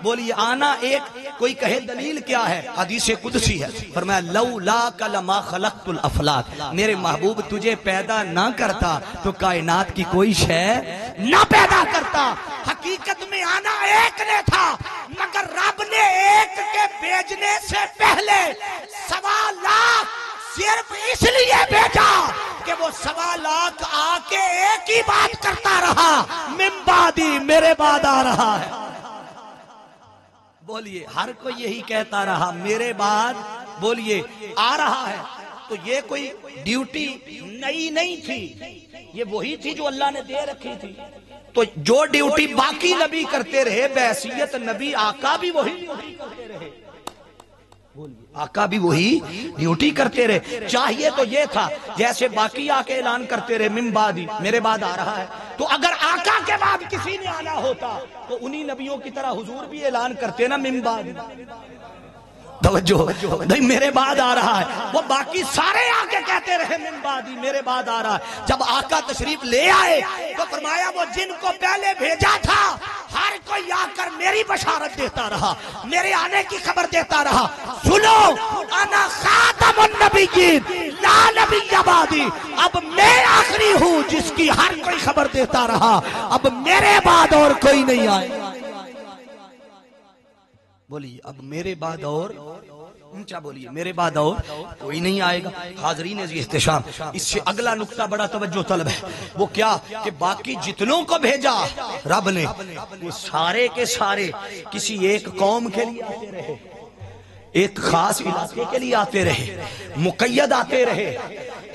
بولیے آنا ایک۔ کوئی کہے دلیل کیا ہے؟ حدیث قدسی ہے، فرمایا لولاک لما خلقت الافلاک، میرے محبوب تجھے پیدا نہ کرتا تو کائنات کی کوئی شے نہ پیدا کرتا۔ حقیقت میں آنا ایک نے تھا، مگر رب نے ایک کے بھیجنے سے پہلے 1.25 لاکھ صرف اس لیے بھیجا کہ وہ 1.25 لاکھ آ کے ایک ہی بات کرتا رہا، من بعدی، میرے بعد آ رہا ہے۔ بولیے ہر کوئی یہی کہتا رہا میرے بعد، بولیے آ رہا ہے۔ تو یہ کوئی ڈیوٹی نئی نہیں تھی، یہ وہی تھی جو اللہ نے دے رکھی تھی۔ تو جو ڈیوٹی باقی نبی کرتے رہے بحیثیت نبی، آقا بھی وہی ڈیوٹی کرتے رہے، آقا بھی وہی ڈیوٹی کرتے رہے۔ چاہیے تو یہ تھا جیسے باقی آ کے اعلان کرتے رہے من بعدی، میرے بعد آ رہا ہے، تو اگر آقا کے بعد کسی نے آنا ہوتا تو انہی نبیوں کی طرح حضور بھی اعلان کرتے نا من بعد، توجہ نہیں میرے بعد آ رہا ہے۔ وہ باقی سارے آ کے کہتے رہے من بعدی، میرے بعد آ رہا ہے۔ جب آقا تشریف لے آئے تو فرمایا وہ جن کو پہلے بھیجا تھا ہر کوئی آ کر میری بشارت دیتا رہا، میرے آنے کی خبر دیتا رہا۔ سنو انا خاتم النبیین لا نبی بعدی، اب میں آخری ہوں جس کی ہر کوئی خبر دیتا رہا، اب میرے بعد اور کوئی نہیں آئے۔ بولیے اب میرے بعد اور اونچا بولیے میرے بعد اور کوئی نہیں آئے گا۔ حاضرین عزیز احتشام، اس سے اگلا نقطہ بڑا توجہ طلب ہے، وہ کیا کہ باقی جتنوں کو بھیجا رب نے وہ سارے کے سارے کسی ایک قوم کے لیے آتے رہے، ایک خاص علاقے کے لیے آتے رہے، مقید آتے رہے،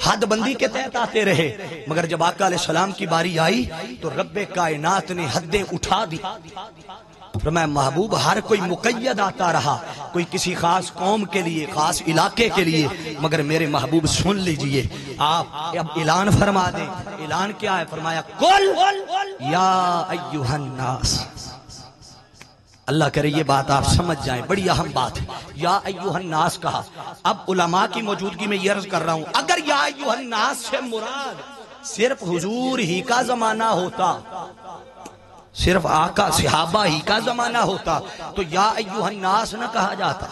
حد بندی کے تحت آتے رہے۔ مگر جب آقا علیہ السلام کی باری آئی تو رب کائنات نے حدیں اٹھا دی، فرمایا محبوب ہر کوئی مقید آتا رہا، کوئی کسی خاص قوم کے لیے، خاص علاقے کے لیے، مگر میرے محبوب سن لیجئے، آپ اب اعلان فرما دیں۔ اعلان کیا ہے؟ فرمایا قل یا ایھا الناس، اللہ کرے یہ بات آپ سمجھ جائیں، بڑی اہم بات ہے۔ یا ایھا الناس کہا، اب علماء کی موجودگی میں یہ عرض کر رہا ہوں، اگر یا ایھا الناس سے مراد صرف حضور ہی کا زمانہ ہوتا، صرف آقا صحابہ ہی کا زمانہ ہوتا تو یا ایھا الناس نہ کہا جاتا۔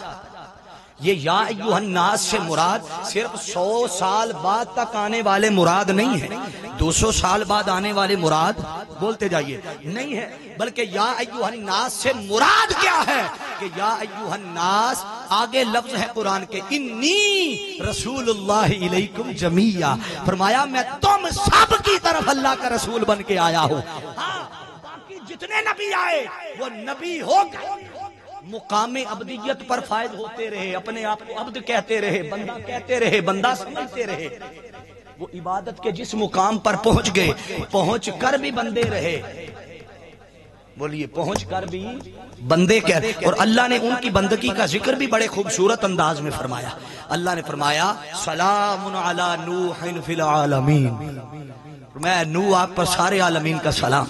یہ یا ایھا الناس سے مراد صرف 100 سال بعد تک آنے والے مراد نہیں ہے، 200 سال بعد آنے والے مراد، بولتے جائیے، نہیں ہے، بلکہ یا ایھا الناس سے مراد کیا ہے کہ یا ایھا الناس آگے لفظ ہے قرآن کے، انی رسول اللہ الیکم جمیعا، فرمایا میں تم سب کی طرف اللہ کا رسول بن کے آیا ہوں۔ جتنے نبی آئے وہ نبی ہو گئے، مقام عبدیت پر فائز ہوتے رہے، اپنے آپ کو عبد کہتے رہے، بندہ کہتے رہے، بندہ سمجھتے رہے، وہ عبادت کے جس مقام پر پہنچ گئے، پہنچ کر بھی بندے رہے، بولیے پہنچ کر بھی بندے کہتے، اور اللہ نے ان کی بندگی کا ذکر بھی بڑے خوبصورت انداز میں فرمایا۔ اللہ نے فرمایا سلام علی نوح فی العالمین، میں نوح آپ پر سارے عالمین کا سلام،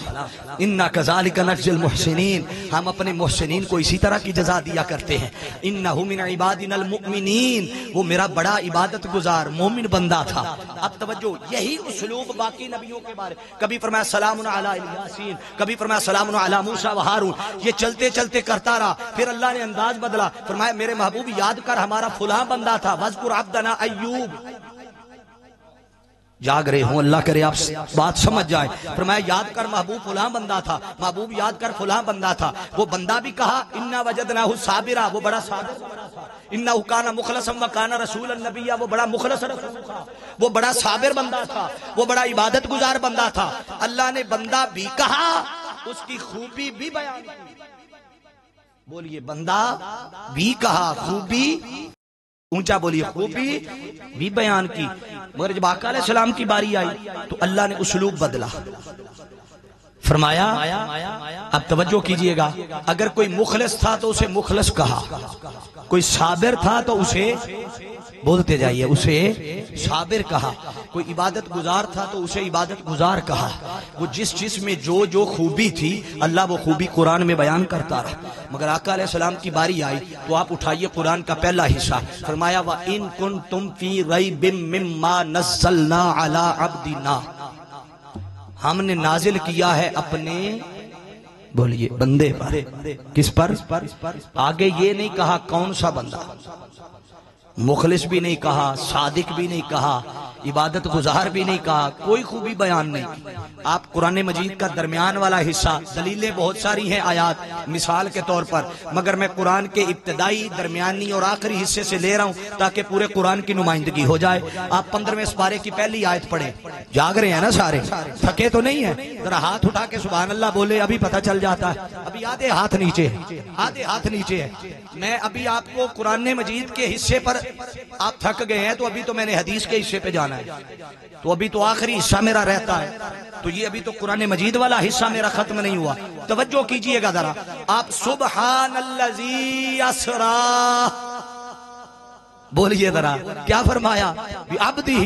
انا کذالک نجزی المحسنین، ہم اپنے محسنین کو اسی طرح کی جزا دیا کرتے ہیں۔ انہ من عبادنا المؤمنین، وہ میرا بڑا عبادت گزار مومن بندہ تھا۔ اب توجہ، یہی اسلوب باقی نبیوں کے بارے، کبھی فرمایا سلام علی الیاسین، کبھی فرمایا سلام علی موسیٰ و ہارون، یہ چلتے چلتے کرتا رہا، پھر اللہ نے انداز بدلا، فرمایا میرے محبوب یاد کر ہمارا فلاں بندہ تھا، وذکر عبدنا ایوب، جاگ رہے ہوں اللہ کرے آپ بات سمجھ جائے، فرمایا یاد کر محبوب فلاں بندہ تھا، محبوب یاد کر فلاں بندہ تھا، وہ بندہ بھی کہا انا وجدناہ صابرا، وہ بڑا صابر بندہ تھا، انہ کان مخلصا وکان رسول النبی، وہ بڑا مخلص رسول تھا، وہ بڑا صابر بندہ تھا، وہ بڑا عبادت گزار بندہ تھا۔ اللہ نے بندہ بھی کہا، اس کی خوبی بھی بیان کی، بولیے بندہ بھی کہا، خوبی اونچا بولیے خوبی بھی بیان کی، مگر جب آقا علیہ السلام کی باری آئی تو اللہ نے اسلوب بدلا، فرمایا اب توجہ کیجئے گا، اگر کوئی مخلص تھا تو اسے مخلص کہا، کوئی صابر تھا تو اسے بولتے جائیے اسے صابر کہا، کوئی عبادت گزار تھا تو اسے عبادت گزار کہا، وہ جس جس میں جو جو خوبی تھی اللہ وہ خوبی قرآن میں بیان کرتا رہا۔ مگر آقا علیہ السلام کی باری آئی تو آپ اٹھائیے قرآن کا پہلا حصہ، فرمایا وَإِن كُنتُمْ فِي رَيْبٍ مِّمَّا نَزَّلْنَا عَلَىٰ عَبْدِنَا، ہم نے نازل کیا ہے اپنے بولیے بندے پر، کس پر؟ آگے یہ نہیں کہا کون سا بندہ، مخلص بھی نہیں کہا، صادق بھی نہیں کہا، عبادت گزار بھی نہیں کہا، کوئی خوبی بیان نہیں کی۔ آپ قرآن مجید کا درمیان والا حصہ، دلیلیں بہت ساری ہیں آیات مثال کے طور پر، مگر میں قرآن کے ابتدائی درمیانی اور آخری حصے سے لے رہا ہوں تاکہ پورے قرآن کی نمائندگی ہو جائے۔ آپ 15ویں سپارے کی پہلی آیت پڑھیں، جاگ رہے ہیں نا سارے، تھکے تو نہیں ہیں؟ ذرا ہاتھ اٹھا کے سبحان اللہ بولے، ابھی پتہ چل جاتا ہے، ابھی آدھے ہاتھ نیچے ہے۔ میں ابھی آپ کو قرآن مجید کے حصے پر آپ تھک گئے ہیں تو ابھی تو میں نے حدیث کے حصے پہ جانا ہے، تو ابھی تو آخری حصہ میرا رہتا ہے، تو یہ ابھی تو قرآن مجید والا حصہ میرا ختم نہیں ہوا۔ توجہ کیجئے گا ذرا، آپ سبحان الذی اسری بولیے ذرا، کیا فرمایا؟ عبدہ،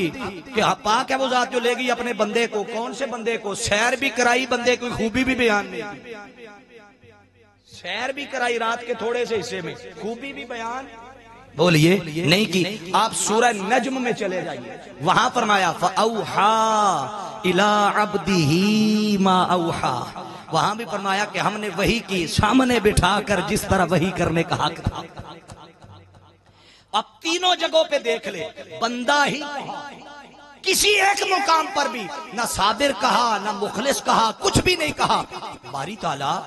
کہ پاک ہے وہ ذات جو لے گئی اپنے بندے کو، کون سے بندے کو؟ سیر بھی کرائی بندے کو، خوبی بھی بیان نہیں، سیر بھی کرائی رات کے تھوڑے سے حصے میں، خوبی بھی بیان بولیے نہیں کی۔ آپ سورہ نجم میں چلے جائیے، وہاں فرمایا فَأَوْحَا إِلَىٰ عَبْدِهِ مَا أَوْحَا، وہاں بھی فرمایا کہ ہم نے وحی کی، سامنے بٹھا کر جس طرح وحی کرنے کا حق تھا۔ اب تینوں جگہوں پہ دیکھ لے، بندہ ہی کہا، کسی ایک مقام پر بھی نہ صابر کہا، نہ مخلص کہا، کچھ بھی نہیں کہا۔ باری تعالیٰ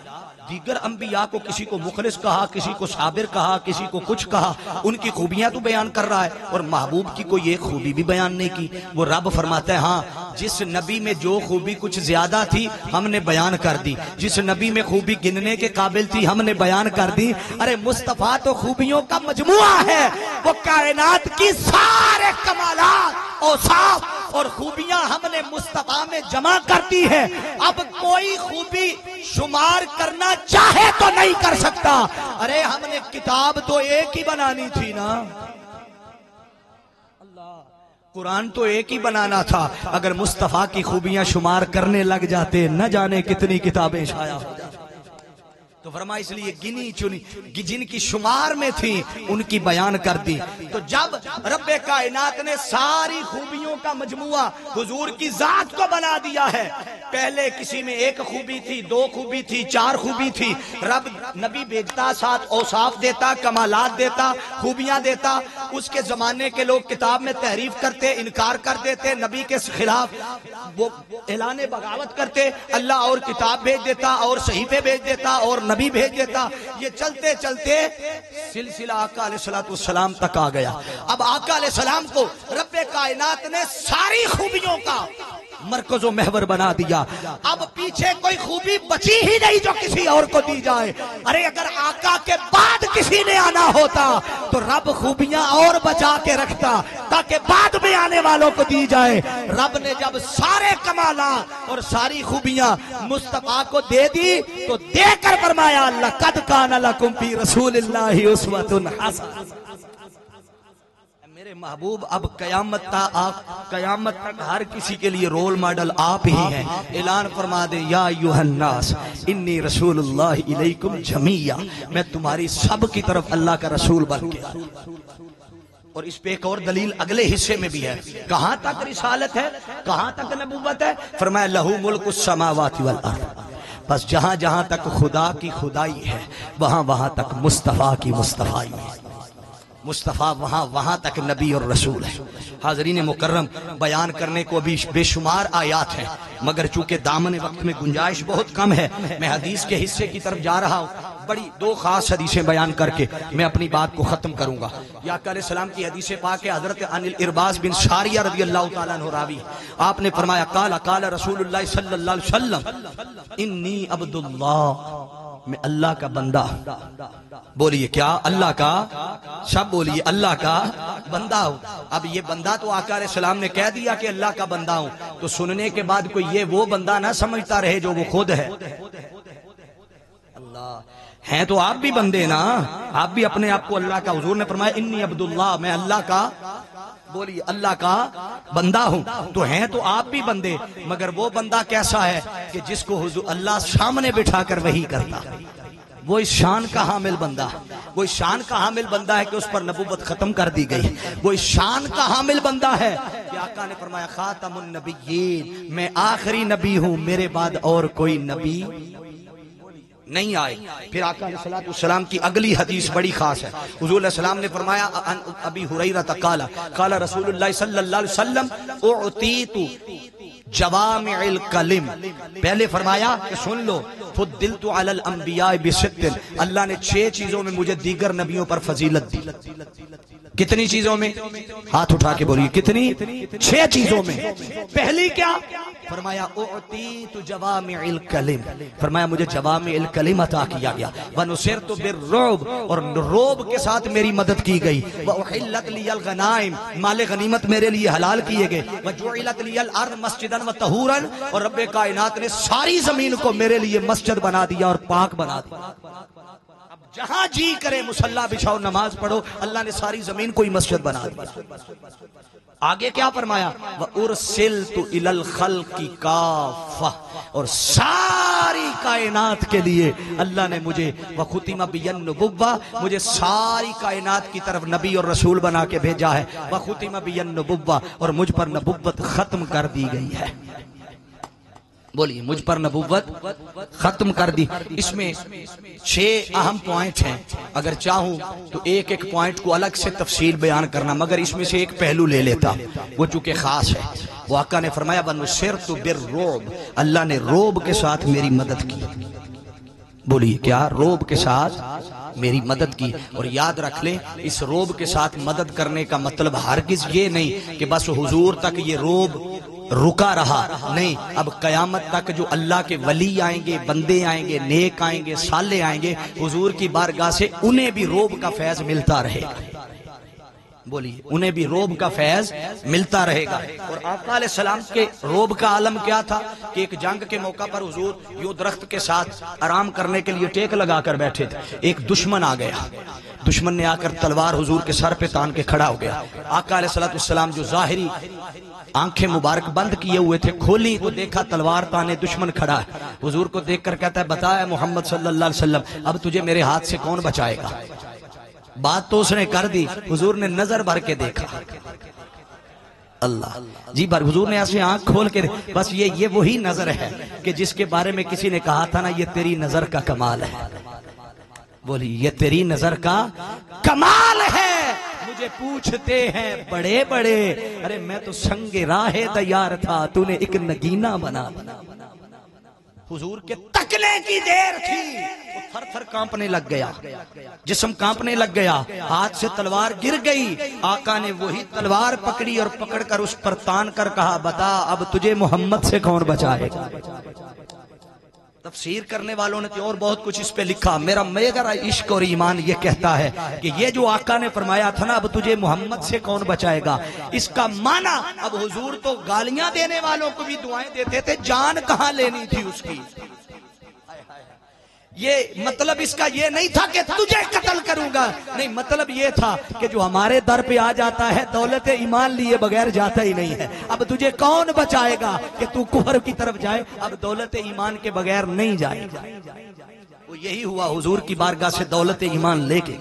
دیگر انبیاء کو کسی کو مخلص کہا، کسی کو صابر کہا، کسی کو کچھ کہا، ان کی خوبیاں تو بیان کر رہا ہے، اور محبوب کی کوئی ایک خوبی بھی بیان نہیں کی۔ وہ رب فرماتا ہے ہاں جس نبی میں جو خوبی کچھ زیادہ تھی ہم نے بیان کر دی، جس نبی میں خوبی گننے کے قابل تھی ہم نے بیان کر دی۔ ارے مصطفیٰ تو خوبیوں کا مجموعہ ہے، وہ کائنات کی سارے کمالات، اوصاف اور خوبیاں ہم نے مصطفیٰ میں جمع کر دی ہے۔ اب کوئی خوبی شمار کرنا چاہے تو نہیں کر سکتا۔ ارے ہم نے کتاب تو ایک ہی بنانی تھی نا، قرآن تو ایک ہی بنانا تھا، اگر مصطفیٰ کی خوبیاں شمار کرنے لگ جاتے نہ جانے کتنی کتابیں شائع ہو جاتی۔ تو فرمایا اس لیے گنی چنی جن کی شمار میں تھی ان کی بیان کر دی۔ تو جب رب کائنات نے ساری خوبیوں کا مجموعہ حضور کی ذات کو بنا دیا ہے، پہلے کسی میں ایک خوبی تھی، دو خوبی تھی، چار خوبی تھی، رب نبی بھیجتا، ساتھ اوصاف دیتا، کمالات دیتا، خوبیاں دیتا، اس کے زمانے کے لوگ کتاب میں تحریف کرتے، انکار کر دیتے، نبی کے خلاف وہ اعلان بغاوت کرتے، اللہ اور کتاب بھیج دیتا اور صحیفے بھیج دیتا اور نبی بھیج دیتا۔ یہ چلتے چلتے سلسلہ آقا علیہ السلام تک آ گیا۔ اب آقا علیہ السلام کو رب کائنات نے ساری خوبیوں کا مرکز و محور بنا دیا، اب پیچھے کوئی خوبی بچی ہی نہیں جو کسی اور کو دی جائے۔ ارے اگر آقا کے بعد کسی نے آنا ہوتا تو رب خوبیاں اور بچا کے رکھتا تاکہ بعد میں آنے والوں کو دی جائے۔ رب نے جب سارے کمالات اور ساری خوبیاں مصطفیٰ کو دے دی تو دے کر فرمایا لَقَدْ كَانَ لَكُمْ فِي رَسُولِ اللَّهِ أُسْوَةٌ حَسَنَةٌ۔ میرے محبوب اب قیامت تک ہر کسی کے لیے رول ماڈل آپ ہی ہیں۔ اعلان فرما دے یا ایھا الناس انی رسول اللہ الیکم جمیعا، میں تمہاری سب کی طرف اللہ کا رسول بن کے۔ اور اس پہ ایک اور دلیل اگلے حصے میں بھی ہے، کہاں تک رسالت ہے، کہاں تک نبوت ہے؟ فرمایا لہو ملک السماوات والارض، بس جہاں جہاں تک خدا کی خدائی ہے وہاں وہاں تک مصطفیٰ کی مصطفائی ہے، مصطفیٰ وہاں تک نبی اور رسول ہے۔ حاضرین مکرم، بیان کرنے کو ابھی بے شمار آیات ہیں، مگر چونکہ دامن وقت میں گنجائش بہت کم ہے، میں حدیث کے حصے کی طرف جا رہا ہوں۔ بڑی دو خاص حدیثیں بیان کر کے میں اپنی بات کو ختم کروں گا۔ یا آقا علیہ السلام کی حدیث پاک ہے، حضرت عن الارباز بن ساریہ رضی اللہ تعالیٰ عنہ راوی، آپ نے فرمایا قال رسول اللہ صلی اللہ علیہ وسلم انی عبد اللہ، میں اللہ کا بندہ۔ بولیے کیا؟ اللہ کا، سب بولیے اللہ کا بندہ ہوں. اب یہ بندہ تو آقا علیہ السلام نے کہہ دیا کہ اللہ کا بندہ ہوں, تو سننے کے بعد کوئی یہ وہ بندہ نہ سمجھتا رہے جو وہ خود ہے. اللہ ہیں تو آپ بھی بندے نا, آپ بھی اپنے آپ کو اللہ کا, حضور نے فرمایا انی عبداللہ, میں اللہ کا, بولیے اللہ کا بندہ ہوں. تو ہیں تو آپ بھی بندے, مگر وہ بندہ کیسا ہے کہ جس کو حضور اللہ سامنے بٹھا کر وحی کرتا, وہ اس شان کا حامل بندہ, وہ اس شان کا حامل بندہ ہے کہ اس پر نبوت ختم کر دی گئی. وہ اس شان کا حامل بندہ ہے کہ آقا نے فرمایا خاتم النبیین, میں آخری نبی ہوں, میرے بعد اور کوئی نبی نہیں آئے. پھر آقا علیہ السلام کی اگلی حدیث بڑی خاص ہے. حضور علیہ السلام نے فرمایا ابی ہریرہ قال قال رسول اللہ صلی اللہ علیہ وسلم اعطیت جوامع الکلم. پہلے فرمایا کہ سن لو, فضلت علی الانبیاء بست, اللہ نے 6 چیزوں میں مجھے دیگر نبیوں پر فضیلت دی. کتنی چیزوں میں؟ ہاتھ اٹھا کے بولیے کتنی؟ 6 چیزوں میں. پہلی کیا؟ فرمایا اعطیت جوامع الکلم, فرمایا مجھے جوامع الکلم عطا کیا گیا. ونصرت بالرعب, اور رعب کے ساتھ میری مدد کی گئی. واحلت لی الغنائم, مال غنیمت میرے لیے حلال کیے گئے. وجعلت لی الارض مسجدا وطہورا, اور رب کائنات نے ساری زمین کو میرے لیے مسجد بنا دیا اور پاک بنا دیا. اب جہاں جی کرے مصلی بچھاؤ, نماز پڑھو, اللہ نے ساری زمین کو ہی مسجد بنا دی. آگے کیا فرمایا؟ وَأُرْسِلْتُ إِلَى الْخَلْقِ كَافَّةً, اور ساری کائنات کے لیے اللہ نے مجھے وَخُتِمَ بِيَ النُّبُوَّةِ, مجھے ساری کائنات کی طرف نبی اور رسول بنا کے بھیجا ہے. وَخُتِمَ بِيَ النُّبُوَّةِ, اور مجھ پر نبوت ختم کر دی گئی ہے. بولیے مجھ پر نبوت ختم کر دی. اس میں 6 اہم پوائنٹ ہیں, اگر چاہوں تو ایک ایک پوائنٹ کو الگ سے تفصیل بیان کرنا, مگر اس میں سے ایک پہلو لے لیتا, وہ چونکہ خاص ہے. وہ آقا نے فرمایا وَنُصِرْتُ بِالرُّعْبِ, اللہ نے روب کے ساتھ میری مدد کی. بولیے کیا؟ روب کے ساتھ میری مدد کی. اور یاد رکھ لیں, اس روب کے ساتھ مدد کرنے کا مطلب ہرگز یہ نہیں کہ بس حضور تک یہ روب رکا رہا, نہیں. اب قیامت تک جو اللہ کے ولی آئیں گے, بندے آئیں گے, نیک آئیں گے, صالح آئیں گے, حضور کی بارگاہ سے انہیں بھی روب کا فیض ملتا رہے گا. بولیے انہیں بھی روب کا فیض ملتا رہے گا. اور آقا علیہ السلام کے روب کا عالم کیا تھا کہ ایک جنگ کے موقع پر حضور یوں درخت کے ساتھ آرام کرنے کے لیے ٹیک لگا کر بیٹھے تھے. ایک دشمن آ گیا, دشمن نے آ کر تلوار حضور کے سر پہ تان کے کھڑا ہو گیا. آقا علیہ السلام جو ظاہری آنکھیں مبارک بند کیے ہوئے تھے, کھولی تو دیکھا تلوار تانے دشمن کھڑا ہے. حضور کو دیکھ کر کہتا ہے بتایا محمد صلی اللہ علیہ وسلم, اب تجھے میرے ہاتھ سے کون بچائے گا؟ بات تو اس نے کر دی. حضور نے نظر بھر کے دیکھا, اللہ جی بھر, حضور نے ایسے آنکھ کھول کے, بس یہ وہی نظر ہے کہ جس کے بارے میں کسی نے کہا تھا نا, یہ تیری نظر کا کمال ہے. بولی یہ تیری نظر کا کمال ہے. مجھے پوچھتے ہیں بڑے بڑے, ارے میں تو سنگ راہ دیار تھا, تو نے ایک نگینہ بنا. حضور کے تکنے کی دیر تھی, وہ تھر تھر کانپنے لگ گیا, جسم کانپنے لگ گیا, ہاتھ سے تلوار گر گئی. آقا نے وہی تلوار پکڑی اور پکڑ کر اس پر تان کر کہا بتا اب تجھے محمد سے کون بچائے گا؟ تفسیر کرنے والوں نے تو اور بہت کچھ اس پہ لکھا. میرا عشق اور ایمان یہ کہتا ہے کہ یہ جو آقا نے فرمایا تھا نا اب تجھے محمد سے کون بچائے گا, اس کا معنی اب حضور تو گالیاں دینے والوں کو بھی دعائیں دیتے تھے, جان کہاں لینی تھی اس کی. یہ مطلب اس کا یہ نہیں تھا کہ تجھے قتل کروں گا, نہیں, مطلب یہ تھا کہ جو ہمارے در پہ آ جاتا ہے دولت ایمان لیے بغیر جاتا ہی نہیں ہے. اب تجھے کون بچائے گا کہ تو کفر کی طرف جائے, اب دولت ایمان کے بغیر نہیں جائے. وہ یہی ہوا, حضور کی بارگاہ سے دولت ایمان لے کے.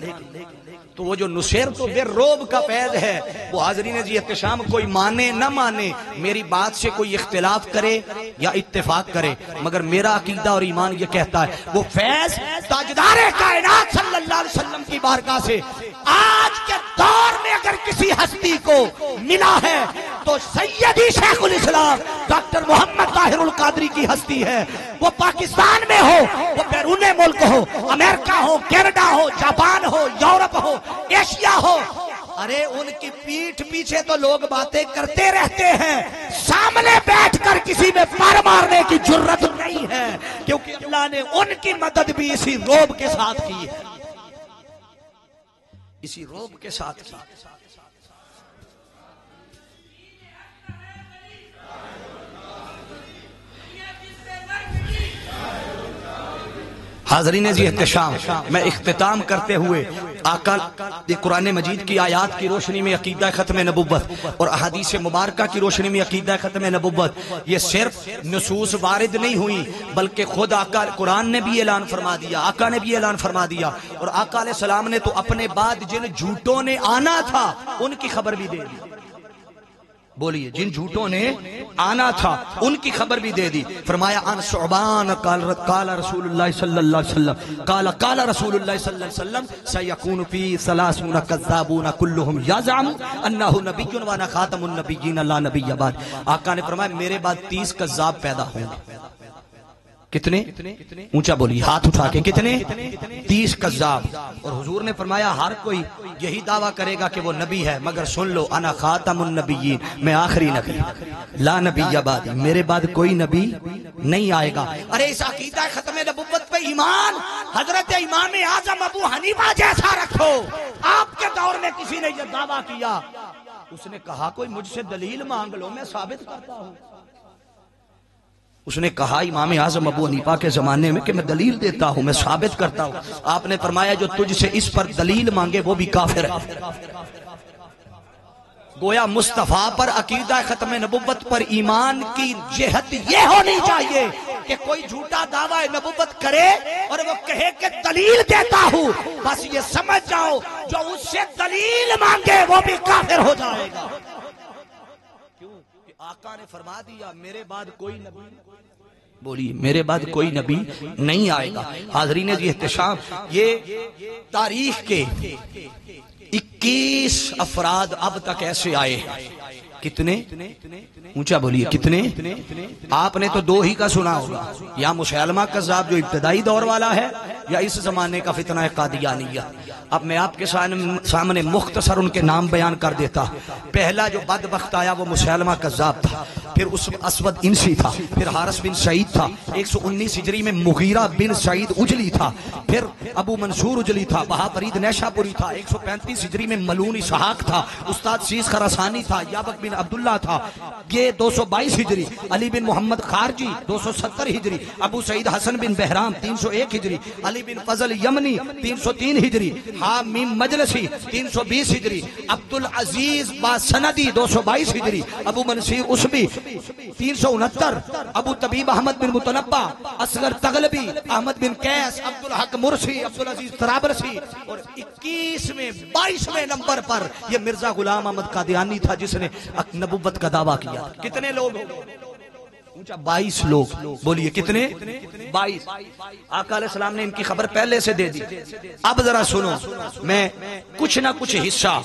تو وہ جو نصرت بالرعب کا فیض ہے, وہ حاضرین جی احتشام کوئی مانے نہ مانے, میری بات سے کوئی اختلاف کرے یا اتفاق کرے, مگر میرا عقیدہ اور ایمان یہ کہتا ہے وہ فیض تاجدار کائنات صلی اللہ علیہ وسلم کی بارگاہ سے آج کے دور میں اگر کسی ہستی کو ملا ہے تو سیدی شیخ الاسلام ڈاکٹر محمد طاہر القادری کی ہستی ہے. وہ پاکستان میں ہو, وہ بیرون ملک ہو, امریکہ ہو, کینیڈا ہو, جاپان ہو, یورپ ہو, ایشیا ہو, ارے ان کی پیٹھ پیچھے تو لوگ باتیں کرتے رہتے ہیں, سامنے بیٹھ کر کسی میں پار مارنے کی جرت نہیں ہے, کیونکہ اللہ نے ان کی مدد بھی اسی روب کے ساتھ کی ہے, اسی روب کے ساتھ کی. حاضرین عزیز احتشام، میں اختتام کرتے ہوئے آقا قرآن مجید کی آیات کی روشنی میں عقیدہ ختم نبوت اور احادیث مبارکہ کی روشنی میں عقیدہ ختم نبوت، یہ صرف نصوص وارد نہیں ہوئی بلکہ خود آقا قرآن نے بھی اعلان فرما دیا، آقا نے بھی اعلان فرما دیا، اور آقا علیہ السلام نے تو اپنے بعد جن جھوٹوں نے آنا تھا ان کی خبر بھی دے دی۔ بولیے، جن جھوٹوں نے آنا تھا ان کی خبر بھی دے دی۔ فرمایا ان ثعبان قال رسول اللہ صلی اللہ علیہ وسلم قال رسول اللہ صلی اللہ علیہ وسلم سيكون في 30 كذابون كلهم يزعم انه نبی وانا خاتم النبیین لا نبی بعد۔ آقا نے فرمایا میرے بعد 30 کذاب پیدا ہوں گے۔ کتنے؟ اونچا بولی، ہاتھ اٹھا کے، کتنے؟ 30 کذاب۔ اور حضور نے فرمایا ہر کوئی یہی دعویٰ کرے گا کہ وہ نبی ہے، مگر سن لو انا خاتم النبیین، میں آخری نبی، لا نبی بعد، میرے بعد کوئی نبی نہیں آئے گا۔ ارے اس عقیدہ ختم نبوت پہ ایمان حضرت امام اعظم ابو حنیفہ جیسا رکھو۔ آپ کے دور میں کسی نے یہ دعویٰ کیا، اس نے کہا کوئی مجھ سے دلیل مانگ لو، میں ثابت کرتا ہوں۔ اس نے کہا امام اعظم ابو حنیفہ کے زمانے میں کہ میں دلیل دیتا ہوں، میں ثابت کرتا ہوں۔ آپ نے فرمایا جو تجھ سے اس پر دلیل مانگے وہ بھی کافر ہے۔ گویا مصطفیٰ پر عقیدہ ختم نبوت پر ایمان کی جہت یہ ہونی چاہیے کہ کوئی جھوٹا دعویٰ نبوت کرے اور وہ کہے کہ دلیل دیتا ہوں، بس یہ سمجھ جاؤ جو اس سے دلیل مانگے وہ بھی کافر ہو جائے گا۔ آقا نے فرما دیا میرے بعد کوئی نبی، بولیے میرے بعد کوئی نبی نہیں آئے گا۔ حاضرین جی احتشام، یہ تاریخ کے 21 افراد اب تک ایسے آئے ہیں۔ کتنے؟ اونچا بولیے، کتنے؟ آپ نے تو 2 ہی کا سنا ہوگا، یا مسیلمہ کذاب جو ابتدائی دور والا ہے، یا اس زمانے کا فتنہ قادیانیہ۔ اب میں آپ کے سامنے مختصر ان کے نام بیان کر دیتا۔ پہلا جو بدبخت آیا وہ مسیلمہ کذاب تھا، پھر اسود انسی تھا، پھر حارث بن سعید تھا، 119 ہجری میں مغیرہ بن سعید اجلی تھا، پھر ابو منصور اجلی تھا، بہا فرید نیشہ پوری تھا، 135 ہجری میں ملون اسحاق تھا، استاد سیس خراسانی تھا، یابک بن عبداللہ تھا، یہ 222 ہجری، علی بن محمد خارجی 270 ہجری، ابو سعید حسن بن بہرام 301 ہجری، علی بن فضل یمنی 303 ہجری، حامیم مجلسی 320 ہجری، عبدالعزیز باسندی 222 ہجری، ابو منصیر عثبی 369، ابو طبیب احمد بن متنبہ، اصغر تغلبی، احمد بن قیس، عبدالحق مرسی، عبدالعزیز طرابلسی، اور 22ویں نمبر پر یہ مرزا غلام احمد قادیانی تھا جس نے نبوت کا دعویٰ کیا۔ کتنے لوگ؟ 22 لوگ۔ بولیے کتنے؟ 22۔ آقا علیہ السلام نے ان کی خبر پہلے سے دے دی۔ اب ذرا سنو، میں کچھ نہ کچھ حصہ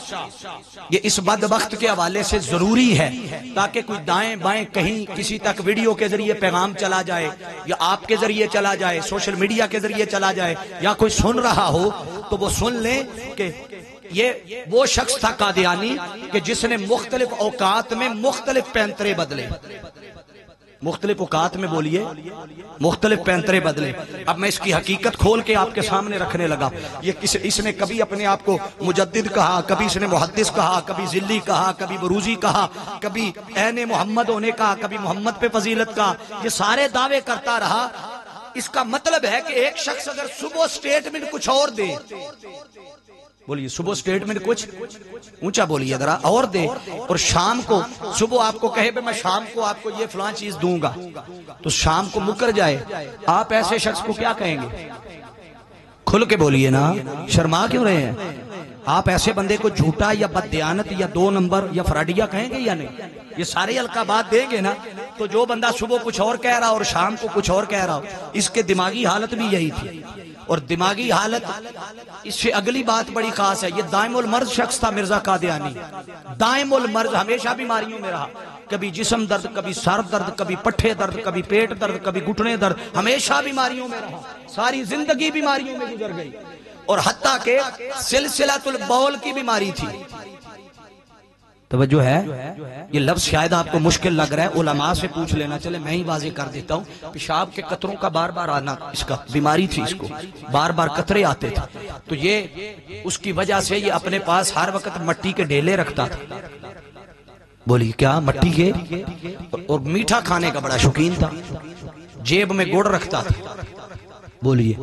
یہ اس بدبخت کے حوالے سے ضروری ہے تاکہ کوئی دائیں بائیں کہیں کسی تک ویڈیو کے ذریعے پیغام چلا جائے، یا آپ کے ذریعے چلا جائے، سوشل میڈیا کے ذریعے چلا جائے، یا کوئی سن رہا ہو تو وہ سن لیں کہ یہ وہ شخص تھا قادیانی کہ جس نے مختلف اوقات میں مختلف پینترے بدلے، مختلف اوقات میں، بولیے مختلف پینترے بدلے۔ اب میں اس کی حقیقت کھول کے آپ کے سامنے رکھنے لگا۔ اس نے کبھی اپنے آپ کو مجدد کہا، کبھی اس نے محدث کہا، کبھی ذلی کہا، کبھی بروزی کہا، کبھی عین محمد ہونے کا، کبھی محمد پہ فضیلت کا، یہ سارے دعوے کرتا رہا۔ اس کا مطلب ہے کہ ایک شخص اگر صبح سٹیٹمنٹ کچھ اور دے، بولیے صبح سٹیٹمنٹ کچھ، اونچا بولیے ذرا، اور دے، اور شام کو صبح آپ کو کہے میں شام کو آپ کو یہ فلاں چیز دوں گا، تو شام کو مکر جائے، آپ ایسے شخص کو کیا کہیں گے؟ کھل کے بولیے نا، شرما کیوں رہے ہیں؟ آپ ایسے بندے کو جھوٹا یا بددیانت یا 2 نمبر یا فراڈیا کہیں گے یا نہیں؟ یہ سارے القابات دیں گے نا۔ تو جو بندہ صبح کچھ اور کہہ رہا اور شام کو کچھ اور کہہ رہا، اس کے دماغی حالت بھی یہی تھی۔ اور دماغی حالت، اس سے اگلی بات بڑی خاص ہے، یہ دائم المرض شخص تھا مرزا قادیانی، دائم المرض، ہمیشہ بیماریوں میں رہا، کبھی جسم درد، کبھی سر درد، کبھی پٹھے درد، کبھی پیٹ درد، کبھی گھٹنے درد، ہمیشہ بیماریوں میں رہا، ساری زندگی بیماریوں میں گزر گئی، اور حتیٰ کہ سلسلۃ البول کی بیماری تھی۔ توجہ ہے، یہ لفظ شاید آپ کو مشکل لگ رہا ہے، علماء سے پوچھ لینا، چلے میں ہی واضح کر دیتا ہوں۔ پیشاب کے قطروں کا بار بار آنا، اس کا بیماری تھی، اس کو بار بار قطرے آتے تھے، تو یہ اس کی وجہ سے یہ اپنے پاس ہر وقت مٹی کے ڈھیلے رکھتا تھا، بولی کیا، مٹی کے، اور میٹھا کھانے کا بڑا شوقین تھا، جیب میں گڑ رکھتا تھا، بولیے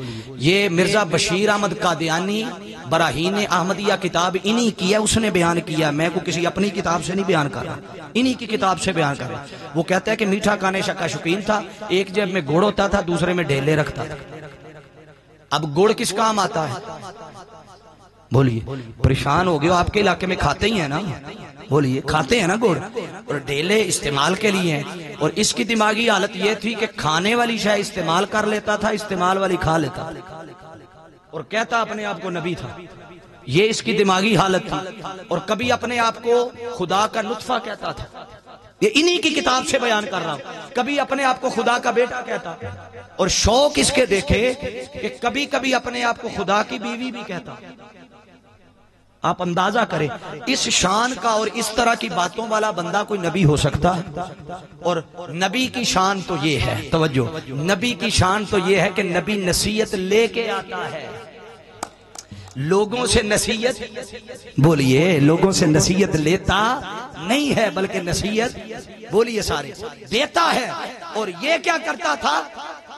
یہ مرزا بشیر احمد قادیانی براہین احمدیہ کتاب انہی کی ہے، اس نے بیان کیا، میں کو کسی اپنی کتاب سے نہیں بیان کر رہا، انہی کی کتاب سے بیان کر رہا۔ وہ کہتا ہے کہ میٹھا کھانے کا شوقین تھا، ایک جیب میں گڑ ہوتا تھا، دوسرے میں ڈھیلے رکھتا تھا۔ اب گڑ کس کام آتا ہے؟ بولیے پریشان ہو گئے، آپ کے علاقے میں کھاتے ہی ہیں نا؟ بولیے کھاتے ہیں نا گڑ، اور ڈھیلے استعمال کے لیے ہیں۔ اور اس کی دماغی حالت یہ تھی کہ کھانے والی شے استعمال کر لیتا تھا، استعمال والی کھا لیتا، اور کہتا اپنے آپ کو نبی تھا۔ یہ اس کی دماغی حالت تھی، اور کبھی اپنے آپ کو خدا کا نطفہ کہتا تھا، یہ انہی کی کتاب سے بیان کر رہا ہوں۔ کبھی اپنے آپ کو خدا کا بیٹا کہتا، اور شوق اس کے دیکھے کہ کبھی کبھی اپنے آپ کو خدا کی بیوی بھی کہتا۔ آپ اندازہ کریں اس شان کا اور اس طرح کی باتوں والا بندہ کوئی نبی ہو سکتا ہے؟ اور نبی کی شان تو یہ ہے، توجہ، نبی کی شان تو یہ ہے کہ نبی نصیحت لے کے آتا ہے، لوگوں سے نصیحت، بولیے لوگوں سے نصیحت لیتا نہیں ہے بلکہ نصیحت، بولیے سارے، دیتا ہے۔ اور یہ کیا کرتا تھا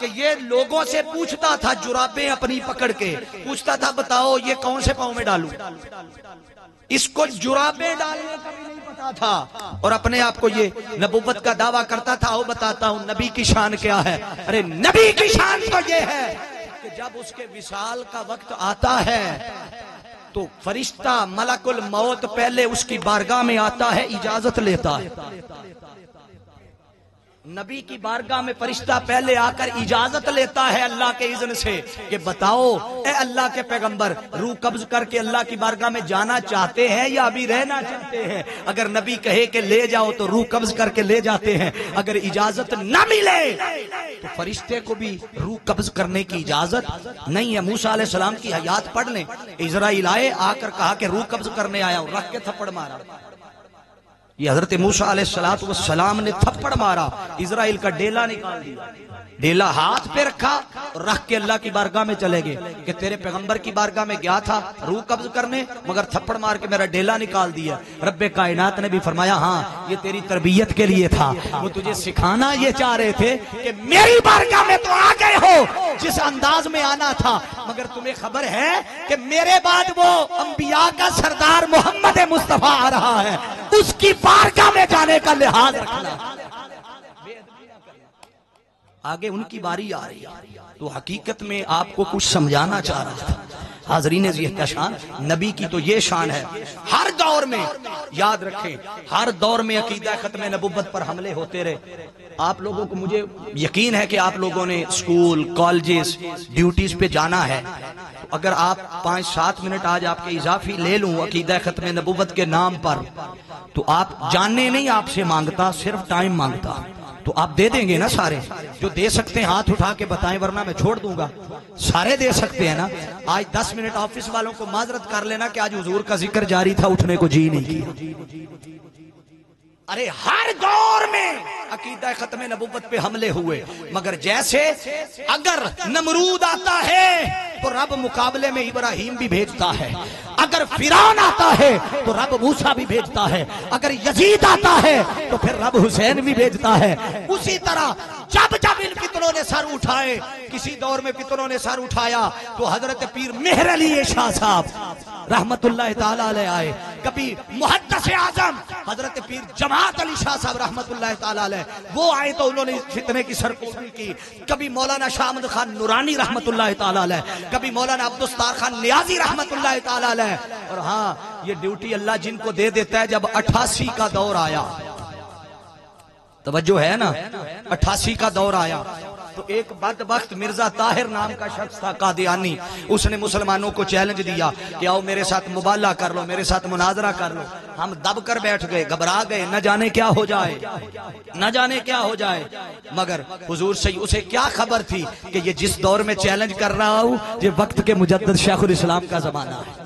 کہ یہ لوگوں سے پوچھتا تھا، جرابیں اپنی پکڑ کے پوچھتا تھا بتاؤ یہ کون سے پاؤں میں ڈالوں؟ اس کو جرابیں ڈالنے کا بھی نہیں پتا تھا، اور اپنے آپ کو یہ نبوت کا دعویٰ کرتا تھا۔ وہ بتاتا ہوں نبی کی شان کیا ہے، ارے نبی کی شان تو یہ ہے کہ جب اس کے وصال کا وقت آتا ہے تو فرشتہ ملک الموت پہلے اس کی بارگاہ میں آتا ہے، اجازت لیتا ہے۔ نبی کی بارگاہ میں فرشتہ پہلے آ کر اجازت لیتا ہے اللہ کے اذن سے کہ بتاؤ اے اللہ کے پیغمبر، روح قبض کر کے اللہ کی بارگاہ میں جانا چاہتے ہیں یا ابھی رہنا چاہتے ہیں؟ اگر نبی کہے کہ لے جاؤ تو روح قبض کر کے لے جاتے ہیں، اگر اجازت نہ ملے تو فرشتے کو بھی روح قبض کرنے کی اجازت نہیں ہے۔ موسیٰ علیہ السلام کی حیات پڑھ لیں، اسرائیل آئے، آ کر کہا کہ روح قبض کرنے آیا ہوں، رکھ کے تھپڑ مارا۔ یہ حضرت موسیٰ علیہ السلام نے تھپڑ مارا، اسرائیل کا ڈیلا نکال دیا، ڈیلا ہاتھ پہ رکھا اور رکھ کے اللہ کی بارگاہ میں چلے گئے کہ تیرے پیغمبر کی بارگاہ میں گیا تھا روح قبض کرنے، مگر تھپڑ مار کے میرا ڈیلا نکال دیا۔ رب کائنات نے بھی فرمایا ہاں یہ تیری تربیت کے لیے تھا، وہ تجھے سکھانا یہ چاہ رہے تھے کہ میری بارگاہ میں تو آ گئے ہو جس انداز میں آنا تھا، مگر تمہیں خبر ہے کہ میرے بعد وہ انبیاء کا سردار محمد مصطفیٰ آ رہا ہے، اس کی بارگاہ میں جانے کا لحاظ رکھنا، آگے ان کی باری آ رہی ہے۔ تو حقیقت میں آپ کو کچھ سمجھانا چاہ رہا تھا۔ حاضرین ذیحدہ شان، نبی کی تو یہ شان ہے، ہر دور میں یاد رکھیں، ہر دور میں عقیدہ ختم نبوت پر حملے ہوتے رہے۔ آپ لوگوں کو مجھے یقین ہے کہ آپ لوگوں نے اسکول، کالجز، ڈیوٹیز پہ جانا ہے، اگر آپ 5-7 منٹ آج آپ کے اضافی لے لوں عقیدہ ختم نبوت کے نام پر، تو آپ جاننے نہیں آپ سے مانگتا، صرف ٹائم مانگتا، تو آپ دے دیں گے نا سارے؟ جو دے سکتے ہیں ہاتھ اٹھا کے بتائیں ورنہ میں چھوڑ دوں گا۔ سارے دے سکتے ہیں نا؟ آج 10 منٹ آفس والوں کو معذرت کر لینا کہ آج حضور کا ذکر جاری تھا، اٹھنے کو جی نہیں کیا۔ ارے ہر دور میں عقیدہ ختم نبوت پہ حملے ہوئے، مگر جیسے اگر نمرود آتا ہے تو رب مقابلے میں ابراہیم بھی بھیجتا ہے، اگر فرعون آتا ہے تو رب موسیٰ بھی بھیجتا ہے، اگر یزید آتا ہے تو پھر رب حسین بھی بھیجتا ہے۔ اسی طرح جب ان فتنوں نے سر اٹھائے، کسی دور میں فتنوں نے سر اٹھایا تو حضرت پیر مہر علی شاہ صاحب رحمت اللہ تعالیٰ علیہ آئے، کبھی محدث اعظم حضرت پیر جماعت علی شاہ صاحب رحمت اللہ تعالیٰ علیہ وہ آئے تو انہوں نے فتنے کی سرکوبی کی، کبھی مولانا شاہ احمد خان نورانی رحمت اللہ تعالیٰ علیہ، کبھی مولانا عبدالستار خان نیازی رحمت اللہ تعالیٰ علیہ۔ اور ہاں یہ ڈیوٹی اللہ جن کو دے دیتا ہے، جب 88 کا دور آیا، توجہ ہے نا، 88 کا دور آیا تو ایک بدبخت مرزا طاہر نام کا شخص تھا قادیانی، اس نے مسلمانوں کو چیلنج دیا کہ آؤ میرے ساتھ مبالغہ کر لو، میرے ساتھ مناظرہ کر لو۔ ہم دب کر بیٹھ گئے، گھبرا گئے، نہ جانے کیا ہو جائے، نہ جانے کیا ہو جائے، مگر حضور سے اسے کیا خبر تھی کہ یہ جس دور میں چیلنج کر رہا ہوں یہ وقت کے مجدد شیخ الاسلام کا زمانہ ہے۔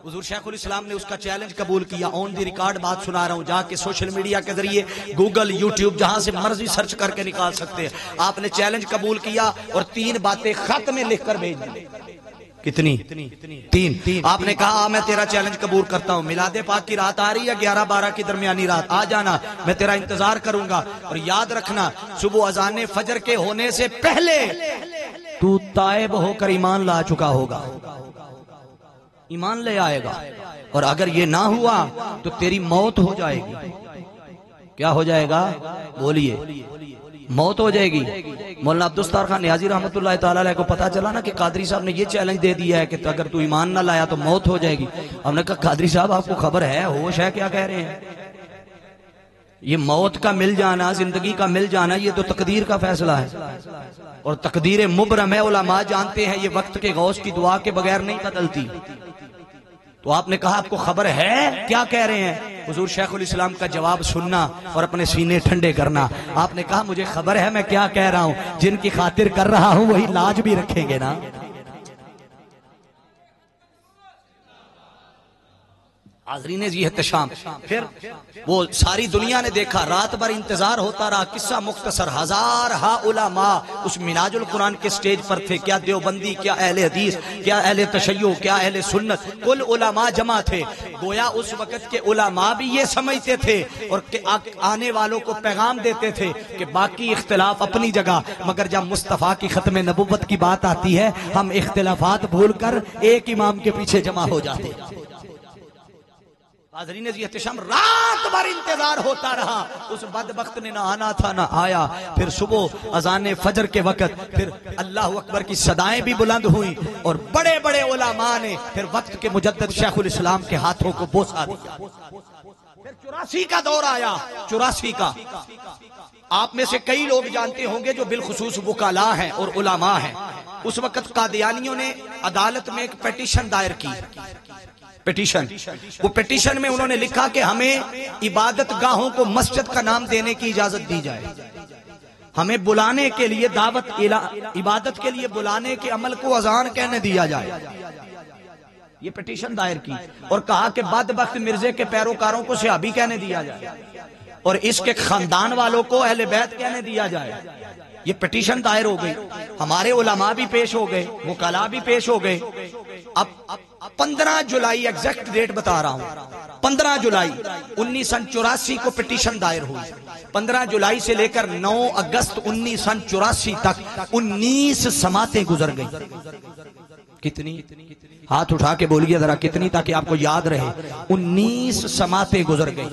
حضور شیخ الاسلام نے اس کا چیلنج قبول کیا، آن دی ریکارڈ بات سنا رہا ہوں، جا کے سوشل میڈیا کے ذریعے گوگل، یوٹیوب، جہاں سے مرضی سرچ کر کے نکال سکتے ہیں۔ آپ نے چیلنج قبول کیا اور 3 باتیں خط میں لکھ کر بھیج دی۔ کتنی؟ 3۔ آپ نے کہا میں تیرا چیلنج قبول کرتا ہوں، میلاد پاک کی رات آ رہی ہے 11-12 کی درمیانی رات، آ جانا، میں تیرا انتظار کروں گا، اور یاد رکھنا صبح اذان فجر کے ہونے سے پہلے تو تائب ہو کر ایمان لا چکا ہوگا، ایمان لے آئے گا، اور اگر یہ نہ ہوا تو تیری موت ہو جائے گی۔ کیا ہو جائے گا؟ بولیے، موت ہو جائے گی۔ مولانا عبدالستار خان نیازی رحمت اللہ تعالی علیہ کو پتا چلا نا کہ قادری صاحب نے یہ چیلنج دے دیا ہے کہ اگر تو ایمان نہ لایا تو موت ہو جائے گی۔ ہم نے کہا قادری صاحب آپ کو خبر ہے، ہوش ہے، کیا کہہ رہے ہیں؟ یہ موت کا مل جانا، زندگی کا مل جانا، یہ تو تقدیر کا فیصلہ ہے، اور تقدیر مبرم ہے۔ علماء جانتے ہیں یہ وقت کے غوث کی دعا کے بغیر نہیں بدلتی۔ تو آپ نے کہا آپ کو خبر ہے، کیا کہہ رہے ہیں؟ حضور شیخ الاسلام کا جواب سننا اور اپنے سینے ٹھنڈے کرنا۔ آپ نے کہا مجھے خبر ہے میں کیا کہہ رہا ہوں، جن کی خاطر کر رہا ہوں وہی لاج بھی رکھیں گے نا۔ حاضرین یہ احتشام، پھر وہ ساری دنیا نے دیکھا، رات بھر انتظار ہوتا رہا۔ قصہ مختصر، ہزارہا علماء اس مناج القرآن کے سٹیج پر تھے، کیا دیوبندی، کیا اہل حدیث، کیا اہل تشیع، کیا اہل سنت، کل علماء جمع تھے۔ گویا اس وقت کے علماء بھی یہ سمجھتے تھے اور آنے والوں کو پیغام دیتے تھے کہ باقی اختلاف اپنی جگہ، مگر جب مصطفیٰ کی ختم نبوت کی بات آتی ہے ہم اختلافات بھول کر ایک امام کے پیچھے جمع ہو جاتے ہیں۔ حاضرین یہ احتشام، رات بھر انتظار ہوتا رہا، اس بدبخت نے نہ آنا تھا نہ آیا۔ پھر صبح اذان فجر کے وقت پھر اللہ اکبر کی صدائیں بھی بلند ہوئیں، اور بڑے بڑے علماء نے پھر وقت کے مجدد شیخ الاسلام کے ہاتھوں کو بوسا دیا۔ پھر 84 کا دور آیا، 84 کا۔ آپ میں سے کئی لوگ جانتے ہوں گے جو بالخصوص وکلاء ہیں اور علماء ہیں، اس وقت قادیانیوں نے عدالت میں ایک پیٹیشن دائر کی، پیٹیشن۔ وہ پیٹیشن میں انہوں نے لکھا کہ ہمیں عبادت گاہوں کو مسجد کا نام دینے کی اجازت دی جائے، ہمیں بلانے کے لیے دعوت عبادت کے لیے بلانے کے عمل کو اذان کہنے دیا جائے۔ یہ پیٹیشن دائر کی اور کہا کہ بدبخت مرزے کے پیروکاروں کو صحابی کہنے دیا جائے اور اس کے خاندان والوں کو اہل بیت کہنے دیا جائے۔ یہ پیٹیشن دائر ہو گئی، ہمارے علماء بھی پیش ہو گئے، وکلاء بھی پیش ہو گئے۔ اب 15 جولائی ایگزیکٹ ڈیٹ بتا رہا ہوں، 15 جولائی 1984 کو پیٹیشن دائر ہوئی۔ 15 جولائی سے لے کر 9 اگست 1984 تک 19 سماعتیں گزر گئی۔ کتنی؟ ہاتھ اٹھا کے بولیے ذرا کتنی، تاکہ آپ کو یاد رہے۔ 19 سماعتیں گزر گئی۔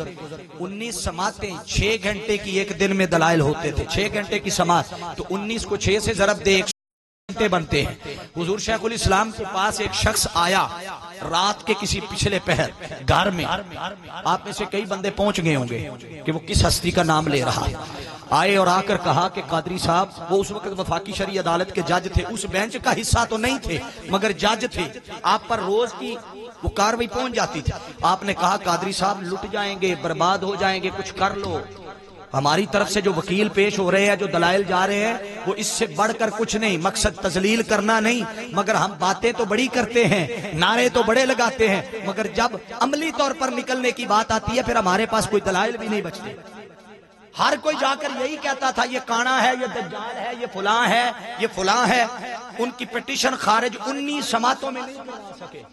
19 سماعتیں 6 گھنٹے کی ایک دن میں دلائل ہوتے تھے، 6 گھنٹے کی سماعت، تو 19 کو 6 سے ضرب دے 100 گھنٹے بنتے ہیں۔ حضور شیخ الاسلام کے پاس ایک شخص آیا رات کے کسی پچھلے پہر گھر میں، آپ میں سے کئی بندے پہنچ گئے ہوں گے کہ وہ کس ہستی کا نام لے رہا ہے۔ آئے اور آ کر کہا کہ قادری صاحب، وہ اس وقت وفاقی شرعی عدالت کے جج تھے، اس بینچ کا حصہ تو نہیں تھے مگر جج تھے، آپ پر روز کی وہ کاروائی پہنچ جاتی تھی۔ آپ نے کہا قادری صاحب لٹ جائیں گے، برباد ہو جائیں گے، کچھ کر لو۔ ہماری طرف سے جو وکیل پیش ہو رہے ہیں، جو دلائل جا رہے ہیں، وہ اس سے بڑھ کر کچھ نہیں، مقصد تذلیل کرنا نہیں، مگر ہم باتیں تو بڑی کرتے ہیں، نعرے تو بڑے لگاتے ہیں، مگر جب عملی طور پر نکلنے کی بات آتی ہے پھر ہمارے پاس کوئی دلائل بھی نہیں بچتے۔ ہر کوئی جا کر یہی کہتا تھا یہ کانا ہے، یہ دجال ہے، یہ فلاں ہے، یہ فلاں ہے۔ ان کی پیٹیشن خارج 19 سماعتوں میں نہیں کروا سکے۔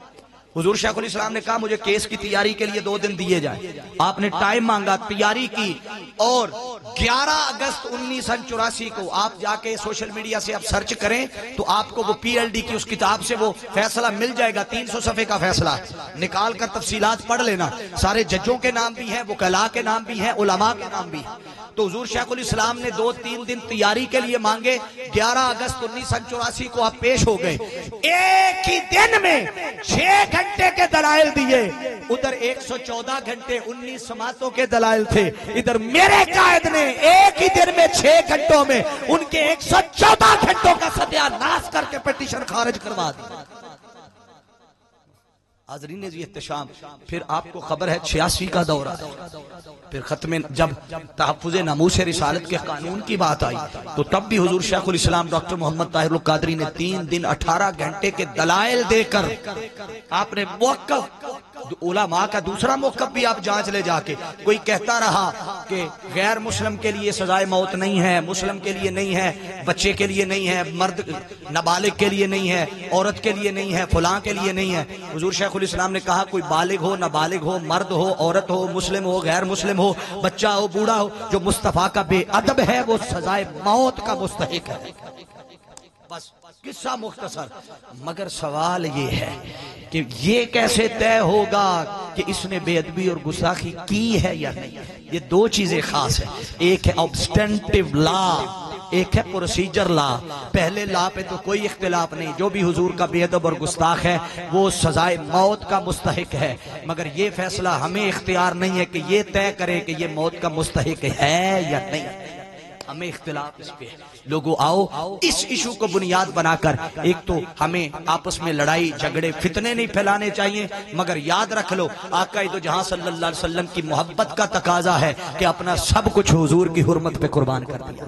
حضور شیخ الاسلام نے کہا مجھے کیس کی تیاری کے لیے 2 دن دیے جائیں۔ آپ نے ٹائم مانگا، تیاری کی، اور 11 اگست 1984 کو آپ جا کے سوشل میڈیا سے آپ سرچ کریں تو آپ کو وہ پی ایل ڈی کی اس کتاب سے وہ فیصلہ مل جائے گا، 300 صفحے کا فیصلہ، نکال کر تفصیلات پڑھ لینا۔ سارے ججوں کے نام بھی ہیں، وکلاء کے نام بھی ہیں، علماء کے نام بھی ہیں۔ تو حضور شیخ الاسلام نے 2-3 دن تیاری کے لیے مانگے۔ 11 اگست 1984 کو آپ پیش ہو گئے، ایک ہی دن میں 6 گھنٹے کے دلائل دیے۔ ادھر 114 گھنٹے 19 سماعتوں کے دلائل تھے، ادھر میرے قائد نے ایک ہی دن میں 6 گھنٹوں میں ان کے 114 گھنٹوں کا ستیہ ناش کر کے پیٹیشن خارج کروا دی۔ حاضرین یہ احتشام، پھر آپ کو خبر ہے 86 کا دورہ، پھر ختم جب تحفظ ناموس رسالت کے قانون کی بات آئی تو تب بھی حضور شیخ الاسلام ڈاکٹر محمد طاہر القادری نے 3 دن 18 گھنٹے کے دلائل دے کر آپ نے موقف، علماء کا دوسرا موقف بھی آپ جانچ لے جا کے۔ کوئی کہتا رہا کہ غیر مسلم کے لیے سزائے موت نہیں ہے، مسلم کے لیے نہیں ہے، بچے کے لیے نہیں ہے، مرد نابالغ کے لیے نہیں ہے، عورت کے لیے نہیں ہے، فلاں کے لیے نہیں ہے۔ حضور شیخ الاسلام نے کہا کوئی بالغ ہو، نابالغ ہو، مرد ہو، عورت ہو، مسلم ہو، غیر مسلم ہو، بچہ ہو، بوڑھا ہو، جو مصطفیٰ کا بے ادب ہے وہ سزائے موت کا مستحق ہے۔ بس قصہ مختصر، مگر سوال یہ ہے کہ یہ کیسے طے ہوگا کہ اس نے بے ادبی اور گستاخی کی ہے یا نہیں؟ یہ دو چیزیں خاص ہیں، ایک ہے آبسٹینٹیو لا، ایک ہے پروسیجر لا۔ پہلے لا پہ تو کوئی اختلاف نہیں، جو بھی حضور کا بے ادب اور گستاخ ہے وہ سزائے موت کا مستحق ہے، مگر یہ فیصلہ ہمیں اختیار نہیں ہے کہ یہ طے کرے کہ یہ موت کا مستحق ہے یا نہیں، ہمیں اختلاف اس پہ ہے۔ لوگوں آؤ اس ایشو کو بنیاد بنا کر، ایک تو ہمیں آپس میں لڑائی جھگڑے فتنے نہیں پھیلانے چاہیے، مگر یاد رکھ لو آقا دو جہاں صلی اللہ علیہ وسلم کی محبت کا تقاضا ہے کہ اپنا سب کچھ حضور کی حرمت پہ قربان کر دیا۔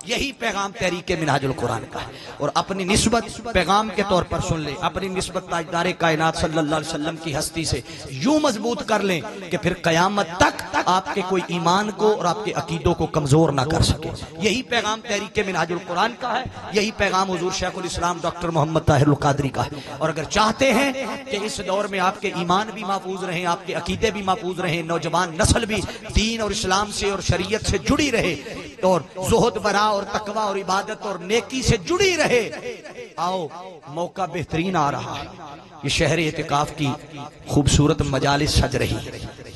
یہی پیغام تحریک منہاج القرآن کا ہے، اور اپنی نسبت پیغام کے طور پر سن لیں، اپنی نسبت تاجدار کائنات صلی اللہ علیہ وسلم کی ہستی سے یوں مضبوط کر لیں کہ پھر قیامت تک آپ کے کوئی ایمان کو اور آپ کے عقیدوں کو کمزور نہ کر سکے۔ یہی پیغام تحریک منہاج القرآن کا ہے، یہی پیغام حضور شیخ الاسلام ڈاکٹر محمد طاہر القادری کا ہے۔ اور اگر چاہتے ہیں کہ اس دور میں آپ کے ایمان بھی محفوظ رہیں، آپ کے عقیدے بھی محفوظ رہیں، نوجوان نسل بھی دین اور اسلام سے اور شریعت سے جڑی رہے اور زہد برا اور تقوی اور عبادت اور نیکی سے جڑی رہے، آؤ موقع بہترین آ رہا ہے۔ یہ شہر اعتکاف کی خوبصورت مجالس سج رہی،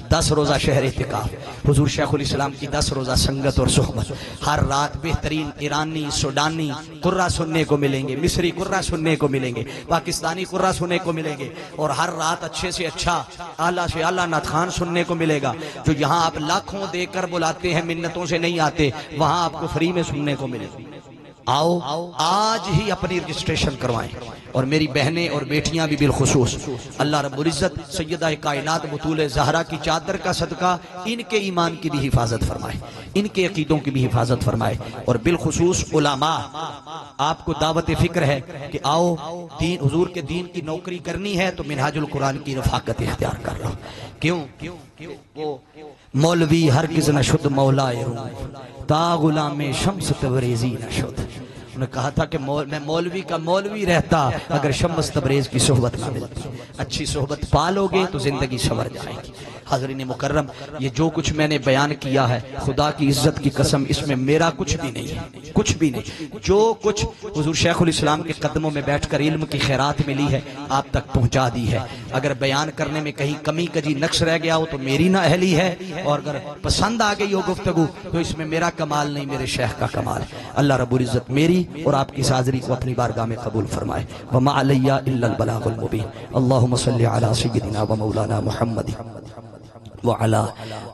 10 روزہ شہر اعتکاف، حضور شیخ الاسلام کی 10 روزہ سنگت اور صحبت، ہر رات بہترین ایرانی، سوڈانی قرہ سننے کو ملیں گے، مصری قرہ سننے کو ملیں گے، پاکستانی قرہ سننے کو ملیں گے، اور ہر رات اچھے سے اچھا اعلیٰ سے اعلیٰ نعت خوان سننے کو ملے گا۔ جو یہاں آپ لاکھوں دے کر بلاتے ہیں، منتوں سے نہیں آتے، وہاں آپ کو فری میں سننے کو ملے گا۔ آؤ آج ہی اپنی رجسٹریشن کروائیں، اور میری بہنیں اور بیٹیاں بھی بالخصوص، اللہ رب العزت سیدہ کائنات بطول زہرا کی چادر کا صدقہ ان کے ایمان کی بھی حفاظت فرمائے، ان کے عقیدوں کی بھی حفاظت فرمائے، اور بالخصوص علماء آپ کو دعوت فکر ہے کہ آؤ دین حضور کے دین کی نوکری کرنی ہے تو منہاج القرآن کی رفاقت اختیار کر رہا۔ کیوں وہ مولوی ہرگز نہ شد مولائے روم تا غلام شمس تبریزی نہ شد۔ انہوں نے کہا تھا کہ میں مولوی کا مولوی رہتا اگر شمس تبریز کی صحبت نہ ملتی۔ اچھی صحبت پالو گے تو زندگی سنور جائے گی۔ حضرین مکرم، یہ جو کچھ میں نے بیان کیا ہے، خدا کی عزت کی قسم اس میں میرا کچھ بھی نہیں ہے، کچھ بھی نہیں۔ جو کچھ حضور شیخ الاسلام کے قدموں میں بیٹھ کر علم کی خیرات ملی ہے آپ تک پہنچا دی ہے۔ اگر بیان کرنے میں کہیں کمی کجی نقص رہ گیا ہو تو میری نہ اہلی ہے، اور اگر پسند آ گئی ہو گفتگو تو اس میں میرا کمال نہیں، میرے شیخ کا کمال۔ اللہ رب العزت میری اور آپ کی حاضری کو اپنی بارگاہ میں قبول فرمائے۔ وما علی الا البلاغ المبین۔ اللہم صلی علی سیدنا و مولانا محمد وعلى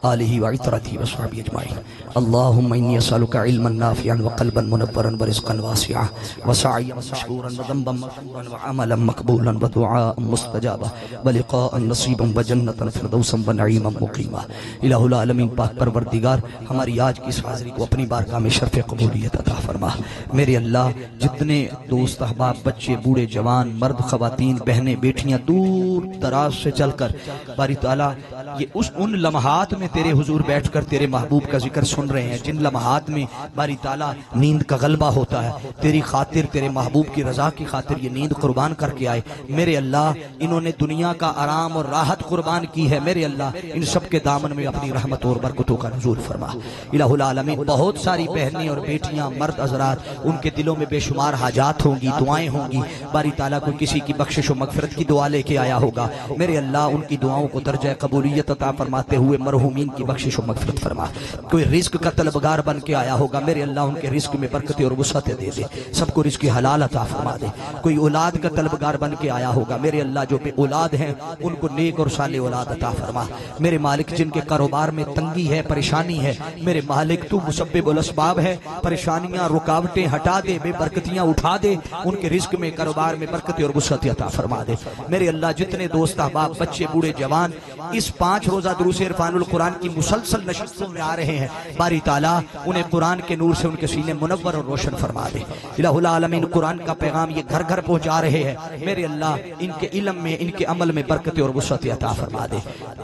آلہ وعطرتہ وصحبہ اجمعین۔ اللہم انی اسألک علما نافعا وقلبا منورا ورزقا واسعا وسعیا مشکورا وذنبا مغفورا وعملا مقبولا ودعاء مستجابا ولقاء نصیبا وجنتا فردوسا ونعیما مقیما۔ الہ العالمین پاک پروردگار، ہماری آج کی اس حاضری کو اپنی بارگاہ میں شرف قبولیت عطا فرما۔ میرے اللہ، جتنے دوست احباب، بچے، بوڑھے، جوان، مرد، خواتین، بہنیں، بیٹیاں دور دراز سے چل کر باری تعالیٰ یہ ان لمحات میں تیرے حضور بیٹھ کر تیرے محبوب کا ذکر سن رہے ہیں، جن لمحات میں باری تعالیٰ نیند کا غلبہ ہوتا ہے، تیری خاطر، تیرے محبوب کی رضا کی خاطر یہ نیند قربان کر کے آئے۔ میرے اللہ، انہوں نے دنیا کا آرام اور راحت قربان کی ہے، میرے اللہ ان سب کے دامن میں اپنی رحمت اور برکتوں کا نزول فرما۔ الہ العالمین، بہت ساری بہنیں اور بیٹیاں، مرد حضرات، ان کے دلوں میں بے شمار حاجات ہوں گی، دعائیں ہوں گی، باری تعالیٰ کوئی کسی کی بخشش و مغفرت کی دعا لے کے آیا ہوگا، میرے اللہ ان کی دعاؤں کو درجہ قبولیت عطا فرماتے ہوئے مرحومین کی بخشش و مغفرت فرما۔ کوئی رزق کا طلبگار بن کے آیا ہوگا، میرے اللہ ان کے رزق میں برکتیں اور وسعتیں دے دے، سب کو رزق حلال عطا فرما دے۔ کوئی اولاد کا طلبگار بن کے آیا ہوگا، میرے اللہ جو بے اولاد ہیں ان کو نیک اور صالح اولاد عطا فرما۔ میرے مالک، جن کے کاروبار میں تنگی ہے، پریشانی ہے، میرے مالک تو مسبب الاسباب ہے، پریشانیاں رکاوٹیں ہٹا دے، بے برکتیاں اٹھا دے، ان کے رزق میں کاروبار میں برکتیں اور وسعتیں عطا فرما دے۔ میرے اللہ، جتنے دوست احباب، بچے، بوڑھے، جوان اس 5 روزہ دروس عرفان القرآن کی مسلسل نشستوں میں آ رہے ہیں، باری تعالیٰ انہیں قرآن کے نور سے ان کے سینے منور اور روشن فرما دے۔ الہ العالمین، قرآن کا پیغام یہ گھر گھر پہنچا رہے ہیں، میرے اللہ ان کے علم میں، ان کے عمل میں برکت اور وسعت عطا فرما دے۔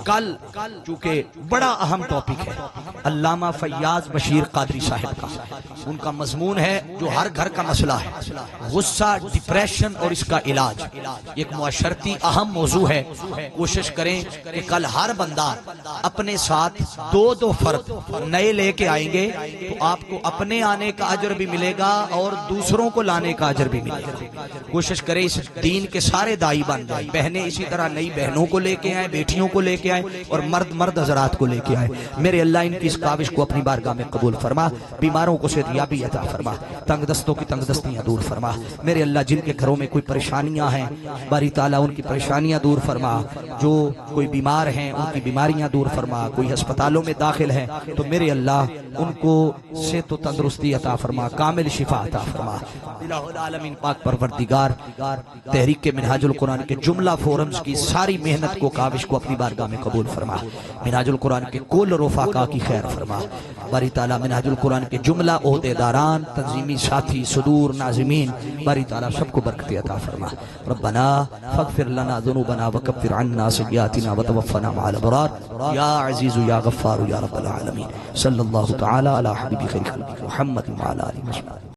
کل چونکہ بڑا اہم ٹاپک ہے علامہ فیاض بشیر قادری صاحب کا، ان کا مضمون ہے جو ہر گھر کا مسئلہ ہے، غصہ، ڈپریشن اور اس کا علاج۔ ایک معاشرتی اہم موضوع ہے، کوشش کریں کہ کل ہر بندہ اپنے ساتھ دو دو فرد نئے لے کے آئیں گے تو آپ کو اپنے آنے کا اجر بھی ملے گا اور دوسروں کو لانے کا اجر بھی ملے گا۔ کوشش کریں اس دین کے سارے دائی بن جائیں، بہنیں اسی طرح نئی بہنوں کو لے کے آئیں، بیٹیوں کو لے کے آئیں اور مرد حضرات کو لے کے آئیں۔ میرے اللہ ان کی اس کاوش کو اپنی بارگاہ میں قبول فرما، بیماروں کو صحتیابی عطا فرما، تنگ دستوں کی تنگ دستیاں دور فرما۔ میرے اللہ جن کے گھروں میں کوئی پریشانیاں ہیں باری تعالیٰ ان کی پریشانیاں دور فرما، جو کوئی بیمار ہیں ان کی بیماریاں دور فرما، کوئی ہسپتالوں میں داخل ہیں تو میرے اللہ ان کو صحت و تندرستی عطا فرما، کامل شفا عطا فرما۔ الہ العالمین پاک پروردگار تحریک منہاج القرآن کے جملہ فورمز کی ساری محنت کو کاوش کو اپنی بارگاہ میں قبول فرما، منہاج القرآن کے کل رفقا کی خیر فرما۔ باری تعالیٰ منہاج القرآن کے جملہ عہدیداران، تنظیمی ساتھی، صدور، ناظمین، باری تعالیٰ سب کو برکت عطا فرما۔ ربنا فاغفر لنا ذنوبنا وکفر عنا سیئاتنا وتوفنا مع الابرار یا عزیز یا غفار یا رب العالمین۔ صلی اللہ تعالی علی حبیب خیر خلق محمد وعلی آلہ وصحبہ۔